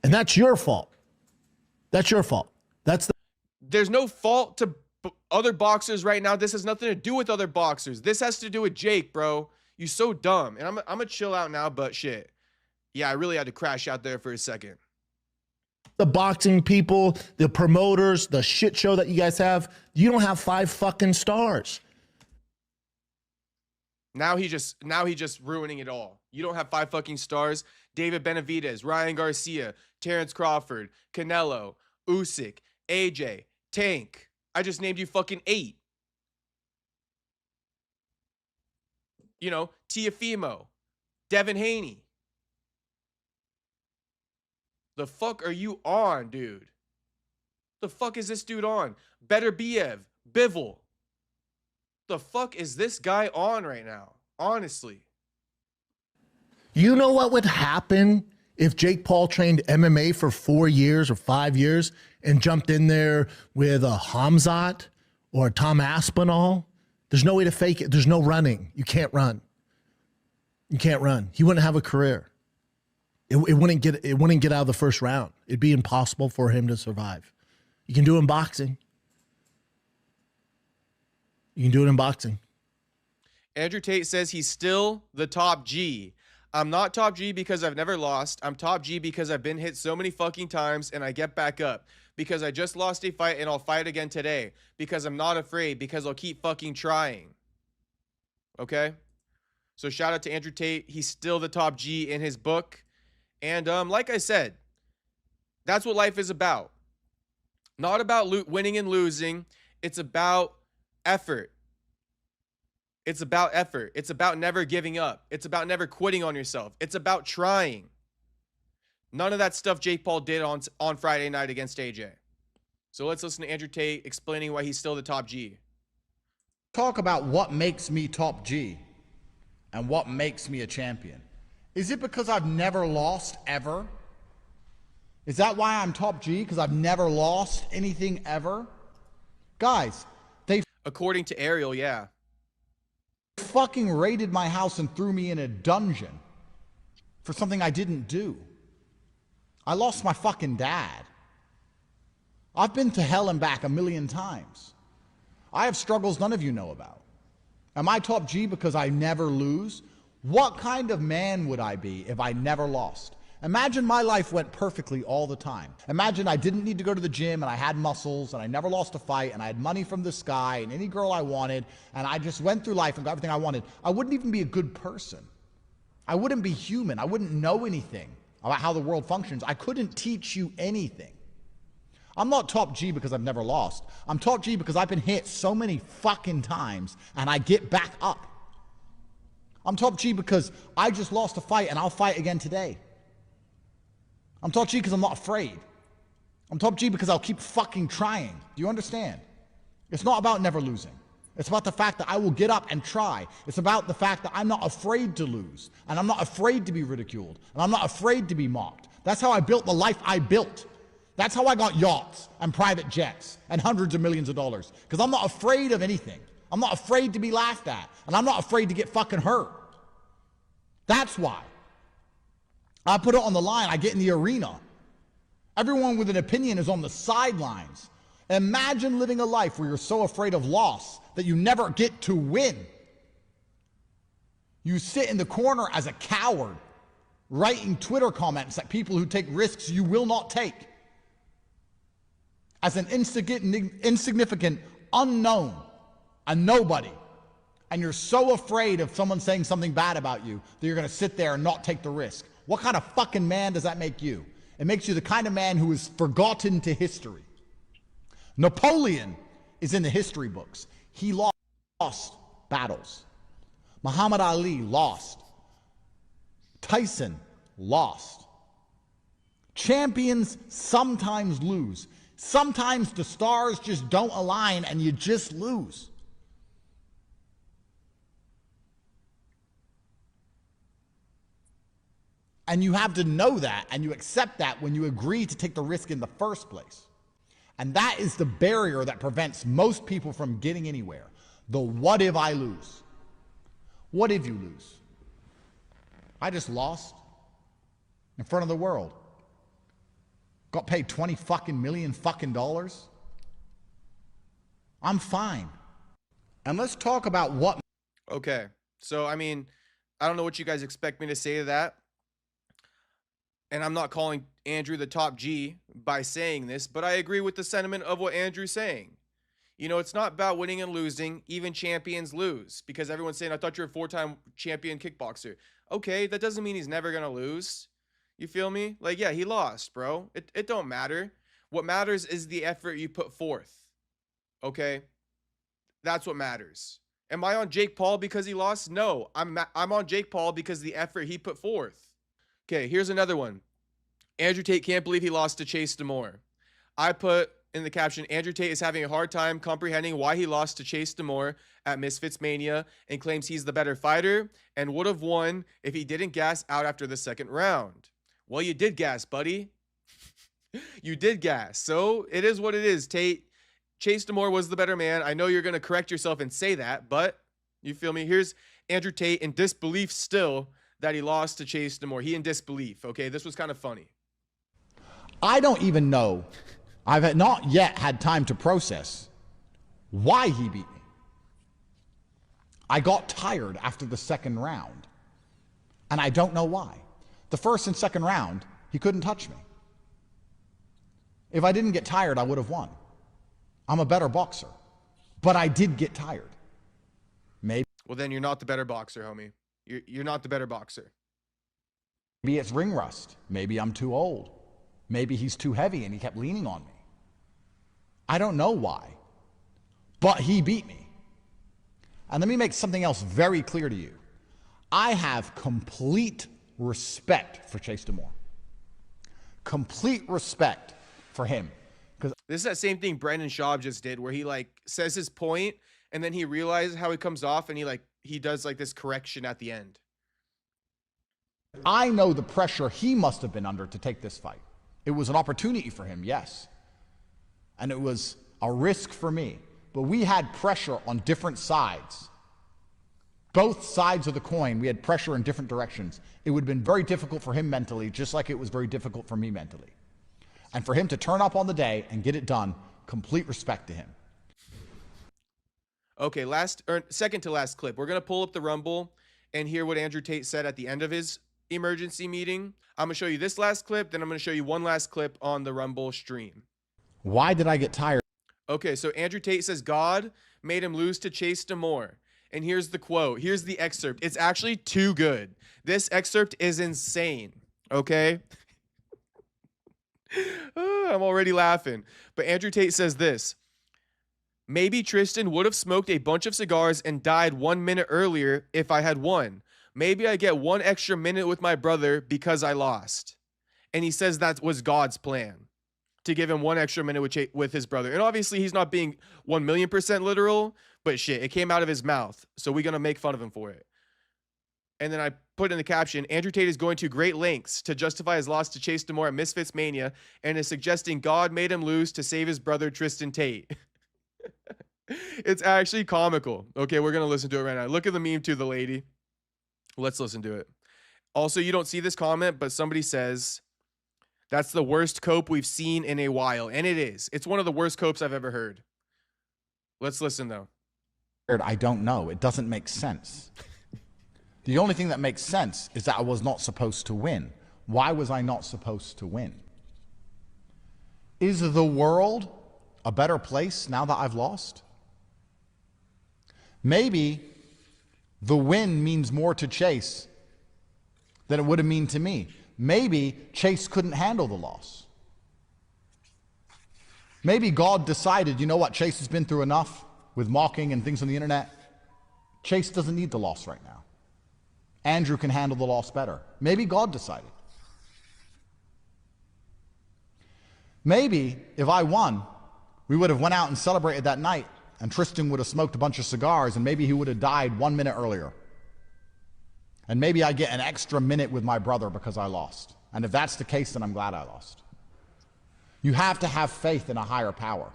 And that's your fault. That's your fault. There's no fault to other boxers right now. This has nothing to do with other boxers. This has to do with Jake, bro. You so dumb. And I'm gonna chill out now, but shit. Yeah, I really had to crash out there for a second. The boxing people, the promoters, the shit show that you guys have, you don't have 5 fucking stars. Now he just ruining it all. You don't have 5 fucking stars. David Benavidez, Ryan Garcia, Terrence Crawford, Canelo, Usyk, AJ, Tank. I just named you fucking 8. You know, Tiafimo, Devin Haney. The fuck are you on, dude? The fuck is this dude on? Better Bivol. The fuck is this guy on right now? Honestly. You know what would happen if Jake Paul trained MMA for 4 years or 5 years and jumped in there with a Hamzat or Tom Aspinall? There's no way to fake it. There's no running. You can't run. You can't run. He wouldn't have a career. It wouldn't get out of the first round. It'd be impossible for him to survive. You can do it in boxing. You can do it in boxing. Andrew Tate says he's still the top G. I'm not top G because I've never lost. I'm top G because I've been hit so many fucking times and I get back up. Because I just lost a fight and I'll fight again today. Because I'm not afraid. Because I'll keep fucking trying. Okay? So shout out to Andrew Tate. He's still the top G in his book. And like I said, that's what life is about. Not about winning and losing. It's about effort. It's about effort. It's about never giving up. It's about never quitting on yourself. It's about trying. None of that stuff Jake Paul did on Friday night against AJ. So let's listen to Andrew Tate explaining why he's still the top G. Talk about what makes me top G and what makes me a champion. Is it because I've never lost ever? Is that why I'm top G? Because I've never lost anything ever? Guys, they According to Ariel, yeah. fucking raided my house and threw me in a dungeon for something I didn't do. I lost my fucking dad. I've been to hell and back 1,000,000 times. I have struggles none of you know about. Am I top G because I never lose? What kind of man would I be if I never lost? Imagine my life went perfectly all the time. Imagine I didn't need to go to the gym and I had muscles and I never lost a fight and I had money from the sky and any girl I wanted and I just went through life and got everything I wanted. I wouldn't even be a good person. I wouldn't be human. I wouldn't know anything about how the world functions. I couldn't teach you anything. I'm not top G because I've never lost. I'm top G because I've been hit so many fucking times and I get back up. I'm top G because I just lost a fight and I'll fight again today. I'm top G because I'm not afraid. I'm top G because I'll keep fucking trying. Do you understand? It's not about never losing. It's about the fact that I will get up and try. It's about the fact that I'm not afraid to lose. And I'm not afraid to be ridiculed. And I'm not afraid to be mocked. That's how I built the life I built. That's how I got yachts and private jets and hundreds of millions of dollars. Because I'm not afraid of anything. I'm not afraid to be laughed at. And I'm not afraid to get fucking hurt. That's why. I put it on the line. I get in the arena. Everyone with an opinion is on the sidelines. Imagine living a life where you're so afraid of loss that you never get to win. You sit in the corner as a coward, writing Twitter comments at people who take risks you will not take. As an insignificant unknown, a nobody. And you're so afraid of someone saying something bad about you that you're going to sit there and not take the risk. What kind of fucking man does that make you? It makes you the kind of man who is forgotten to history. Napoleon is in the history books. He lost battles. Muhammad Ali lost. Tyson lost. Champions sometimes lose. Sometimes the stars just don't align and you just lose. And you have to know that and you accept that when you agree to take the risk in the first place. And that is the barrier that prevents most people from getting anywhere. The what if I lose? What if you lose? I just lost in front of the world. Got paid 20 fucking million fucking dollars. I'm fine. And let's talk about what. Okay. So, I mean, I don't know what you guys expect me to say to that. And I'm not calling Andrew the top G by saying this, but I agree with the sentiment of what Andrew's saying. You know, it's not about winning and losing. Even champions lose because everyone's saying, I thought you're a 4-time champion kickboxer. Okay, that doesn't mean he's never going to lose. You feel me? Like, yeah, he lost, bro. It don't matter. What matters is the effort you put forth. Okay? That's what matters. Am I on Jake Paul because he lost? No, I'm on Jake Paul because the effort he put forth. Okay, here's another one. Andrew Tate can't believe he lost to Chase Demoor. I put in the caption, Andrew Tate is having a hard time comprehending why he lost to Chase Demoor at Misfits Mania and claims he's the better fighter and would have won if he didn't gas out after the second round. Well, you did gas, buddy. You did gas. So it is what it is, Tate. Chase Demoor was the better man. I know you're going to correct yourself and say that, but you feel me? Here's Andrew Tate in disbelief still that he lost to Chase Demoor. He in disbelief, okay? This was kind of funny. I don't even know. I've not yet had time to process why he beat me. I got tired after the second round, and I don't know why. The first and second round, he couldn't touch me. If I didn't get tired, I would have won. I'm a better boxer, but I did get tired. Maybe. Well, then you're not the better boxer, homie. You're not the better boxer. Maybe it's ring rust. Maybe I'm too old. Maybe he's too heavy and he kept leaning on me. I don't know why, but he beat me. And let me make something else very clear to you. I have complete respect for Chase Demoor. Complete respect for him. This is that same thing Brendan Schaub just did where he like says his point and then he realizes how it comes off and he does like this correction at the end. I know the pressure he must have been under to take this fight. It was an opportunity for him, yes. And it was a risk for me. But we had pressure on different sides. Both sides of the coin, we had pressure in different directions. It would have been very difficult for him mentally, just like it was very difficult for me mentally. And for him to turn up on the day and get it done, complete respect to him. Okay, second to last clip. We're going to pull up the Rumble and hear what Andrew Tate said at the end of his emergency meeting. I'm going to show you this last clip, then I'm going to show you one last clip on the Rumble stream. Why did I get tired? Okay, so Andrew Tate says God made him lose to Chase Demoor. And here's the quote. Here's the excerpt. It's actually too good. This excerpt is insane, okay? I'm already laughing. But Andrew Tate says this. Maybe Tristan would have smoked a bunch of cigars and died 1 minute earlier if I had won. Maybe I get 1 extra minute with my brother because I lost. And he says that was God's plan, to give him 1 extra minute with his brother. And obviously he's not being 1,000,000% literal, but shit, it came out of his mouth. So we're going to make fun of him for it. And then I put in the caption, Andrew Tate is going to great lengths to justify his loss to Chase Demoor at Misfits Mania and is suggesting God made him lose to save his brother Tristan Tate. It's actually comical. Okay, we're going to listen to it right now. Look at the meme to the lady. Let's listen to it. Also, you don't see this comment, but somebody says, that's the worst cope we've seen in a while. And it is. It's one of the worst copes I've ever heard. Let's listen, though. I don't know. It doesn't make sense. The only thing that makes sense is that I was not supposed to win. Why was I not supposed to win? Is the world a better place now that I've lost? Maybe the win means more to Chase than it would have meant to me. Maybe Chase couldn't handle the loss. Maybe God decided, you know what, Chase has been through enough with mocking and things on the internet. Chase doesn't need the loss right now. Andrew can handle the loss better. Maybe God decided. Maybe if I won, we would have went out and celebrated that night, and Tristan would have smoked a bunch of cigars, and maybe he would have died 1 minute earlier. And maybe I get an extra minute with my brother because I lost. And if that's the case, then I'm glad I lost. You have to have faith in a higher power.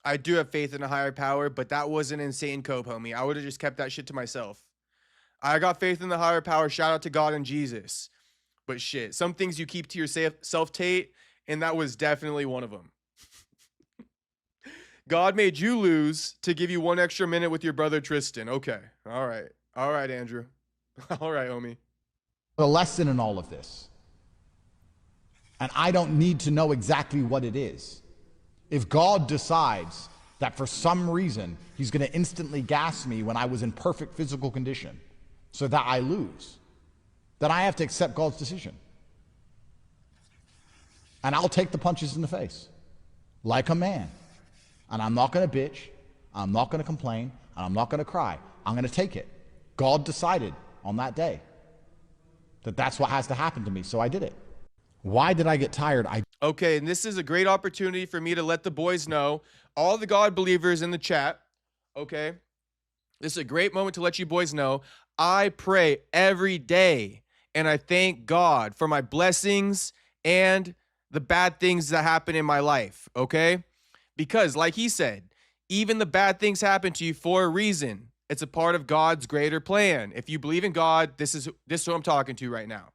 I do have faith in a higher power, but that was an insane cope, homie. I would have just kept that shit to myself. I got faith in the higher power. Shout out to God and Jesus. But shit, some things you keep to yourself, Tate, and that was definitely one of them. God made you lose to give you 1 extra minute with your brother Tristan. Okay. All right. All right, Andrew. All right, homie. The lesson in all of this, and I don't need to know exactly what it is. If God decides that for some reason he's going to instantly gas me when I was in perfect physical condition so that I lose, then I have to accept God's decision. And I'll take the punches in the face like a man. And I'm not going to bitch, I'm not going to complain, and I'm not going to cry. I'm going to take it. God decided on that day that that's what has to happen to me, so I did it. Why did I get tired? Okay, and this is a great opportunity for me to let the boys know, all the God believers in the chat, okay? This is a great moment to let you boys know, I pray every day, and I thank God for my blessings and the bad things that happen in my life, okay? Because, like he said, even the bad things happen to you for a reason. It's a part of God's greater plan. If you believe in God, this is who I'm talking to right now.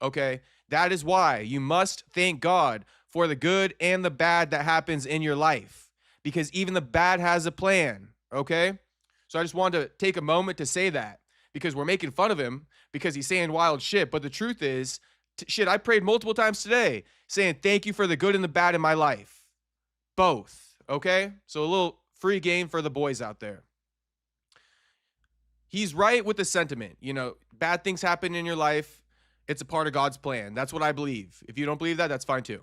Okay? That is why you must thank God for the good and the bad that happens in your life. Because even the bad has a plan. Okay? So I just wanted to take a moment to say that. Because we're making fun of him because he's saying wild shit. But the truth is, shit, I prayed multiple times today saying thank you for the good and the bad in my life. Both. Okay? So a little free game for the boys out there. He's right with the sentiment. You know, bad things happen in your life. It's a part of God's plan. That's what I believe. If you don't believe that, that's fine too.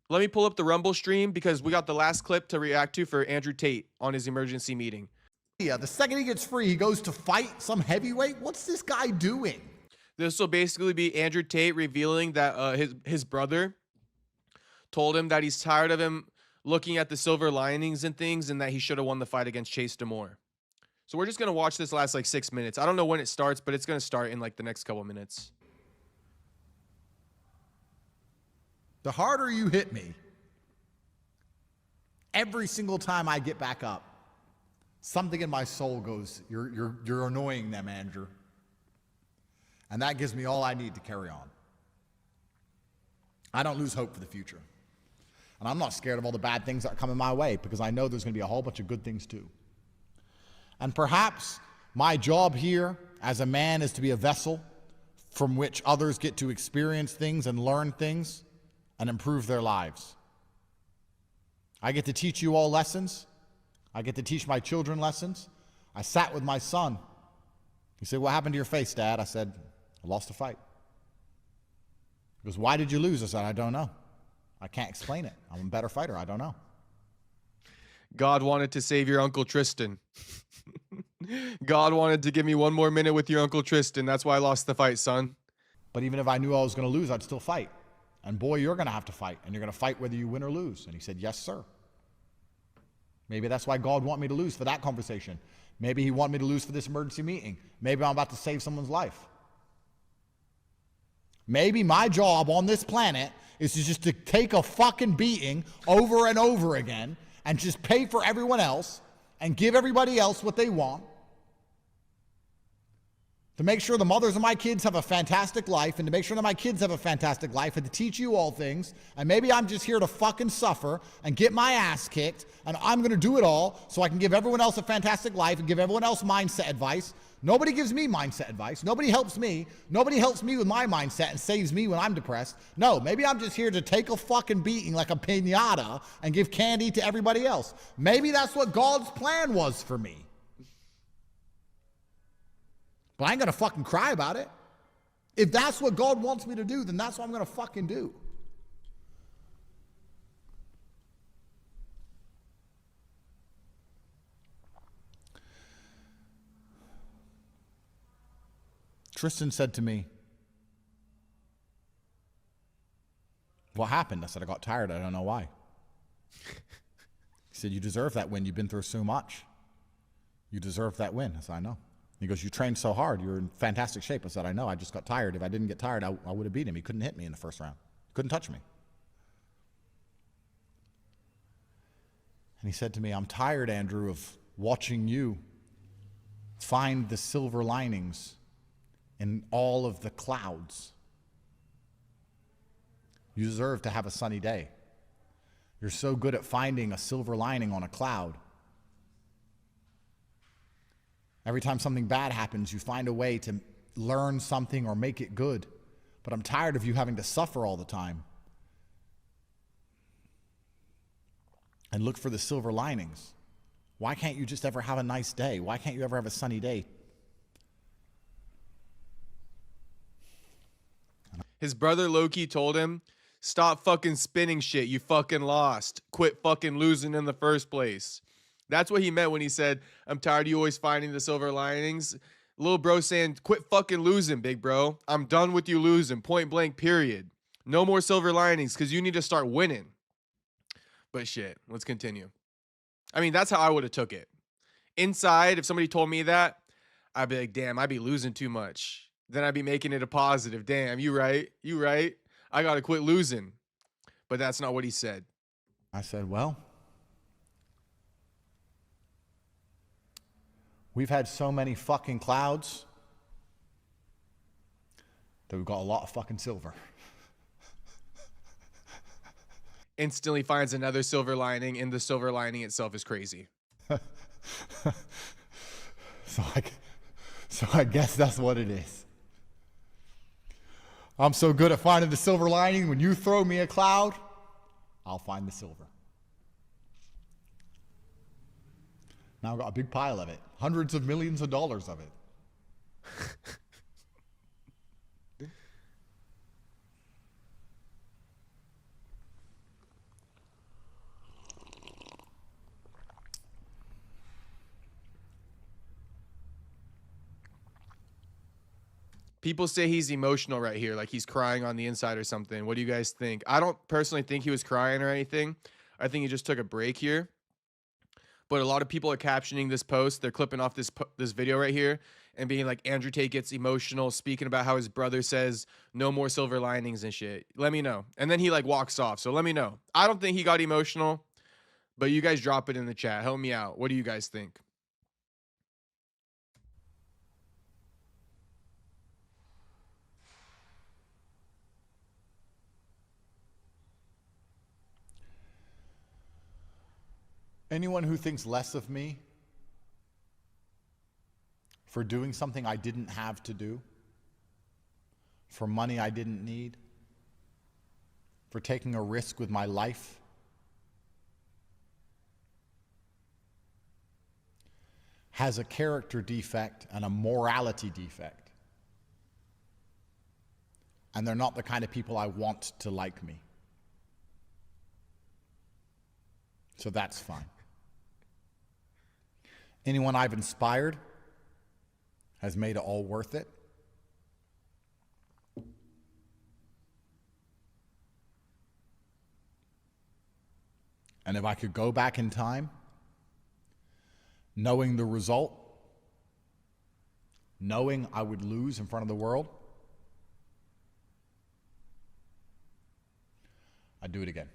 Let me pull up the Rumble stream because we got the last clip to react to for Andrew Tate on his emergency meeting. Yeah, the second he gets free, he goes to fight some heavyweight. What's this guy doing? This will basically be Andrew Tate revealing that his brother told him that he's tired of him looking at the silver linings and things and that he should have won the fight against Chase Demoor. So we're just going to watch this last like 6 minutes. I don't know when it starts, but it's going to start in like the next couple minutes. The harder you hit me, every single time I get back up, something in my soul goes, you're annoying them, Andrew. And that gives me all I need to carry on. I don't lose hope for the future. And I'm not scared of all the bad things that are coming my way because I know there's going to be a whole bunch of good things too. And perhaps my job here as a man is to be a vessel from which others get to experience things and learn things and improve their lives. I get to teach you all lessons. I get to teach my children lessons. I sat with my son. He said, "What happened to your face, Dad?" I said, "I lost a fight." He goes, "Why did you lose?" I said, "I don't know. I can't explain it. I'm a better fighter. I don't know." God wanted to save your Uncle Tristan. God wanted to give me one more minute with your Uncle Tristan. That's why I lost the fight, son. But even if I knew I was going to lose, I'd still fight. And boy, you're going to have to fight. And you're going to fight whether you win or lose. And he said, "Yes, sir." Maybe that's why God wanted me to lose for that conversation. Maybe he wanted me to lose for this emergency meeting. Maybe I'm about to save someone's life. Maybe my job on this planet is just to take a fucking beating over and over again and just pay for everyone else and give everybody else what they want. To make sure the mothers of my kids have a fantastic life and to make sure that my kids have a fantastic life and to teach you all things. And maybe I'm just here to fucking suffer and get my ass kicked and I'm going to do it all so I can give everyone else a fantastic life and give everyone else mindset advice. Nobody gives me mindset advice. Nobody helps me. Nobody helps me with my mindset and saves me when I'm depressed. No, maybe I'm just here to take a fucking beating like a piñata and give candy to everybody else. Maybe that's what God's plan was for me. But I ain't gonna fucking cry about it. If that's what God wants me to do, then that's what I'm gonna fucking do. Tristan said to me, "What happened?" I said, "I got tired. I don't know why." He said, "You deserve that win. You've been through so much. You deserve that win." I said, "I know." He goes, "You trained so hard. You're in fantastic shape." I said, "I know. I just got tired. If I didn't get tired, I would have beat him. He couldn't hit me in the first round. He couldn't touch me." And he said to me, "I'm tired, Andrew, of watching you find the silver linings in all of the clouds. You deserve to have a sunny day. You're so good at finding a silver lining on a cloud. Every time something bad happens, you find a way to learn something or make it good. But I'm tired of you having to suffer all the time and look for the silver linings. Why can't you just ever have a nice day? Why can't you ever have a sunny day?" His brother Loki told him, "Stop fucking spinning shit. You fucking lost. Quit fucking losing in the first place." That's what he meant when he said, "I'm tired of you always finding the silver linings." Little bro saying, "Quit fucking losing, big bro. I'm done with you losing. Point blank, period. No more silver linings because you need to start winning." But shit, let's continue. I mean, that's how I would have took it. Inside, if somebody told me that, I'd be like, damn, I'd be losing too much. Then I'd be making it a positive. Damn, you right. You right. I got to quit losing. But that's not what he said. I said, "Well, we've had so many fucking clouds that we've got a lot of fucking silver." Instantly finds another silver lining, and the silver lining itself is crazy. So I guess that's what it is. I'm so good at finding the silver lining. When you throw me a cloud, I'll find the silver. Now I've got a big pile of it. Hundreds of millions of dollars of it. People say he's emotional right here, like he's crying on the inside or something. What do you guys think? I don't personally think he was crying or anything. I think he just took a break here. But a lot of people are captioning this post. They're clipping off this video right here, and being like, Andrew Tate gets emotional, speaking about how his brother says no more silver linings and shit. Let me know. And then he like walks off. So let me know. I don't think he got emotional, but you guys drop it in the chat. Help me out. What do you guys think? Anyone who thinks less of me for doing something I didn't have to do, for money I didn't need, for taking a risk with my life, has a character defect and a morality defect. And they're not the kind of people I want to like me. So that's fine. Anyone I've inspired has made it all worth it. And if I could go back in time, knowing the result, knowing I would lose in front of the world, I'd do it again.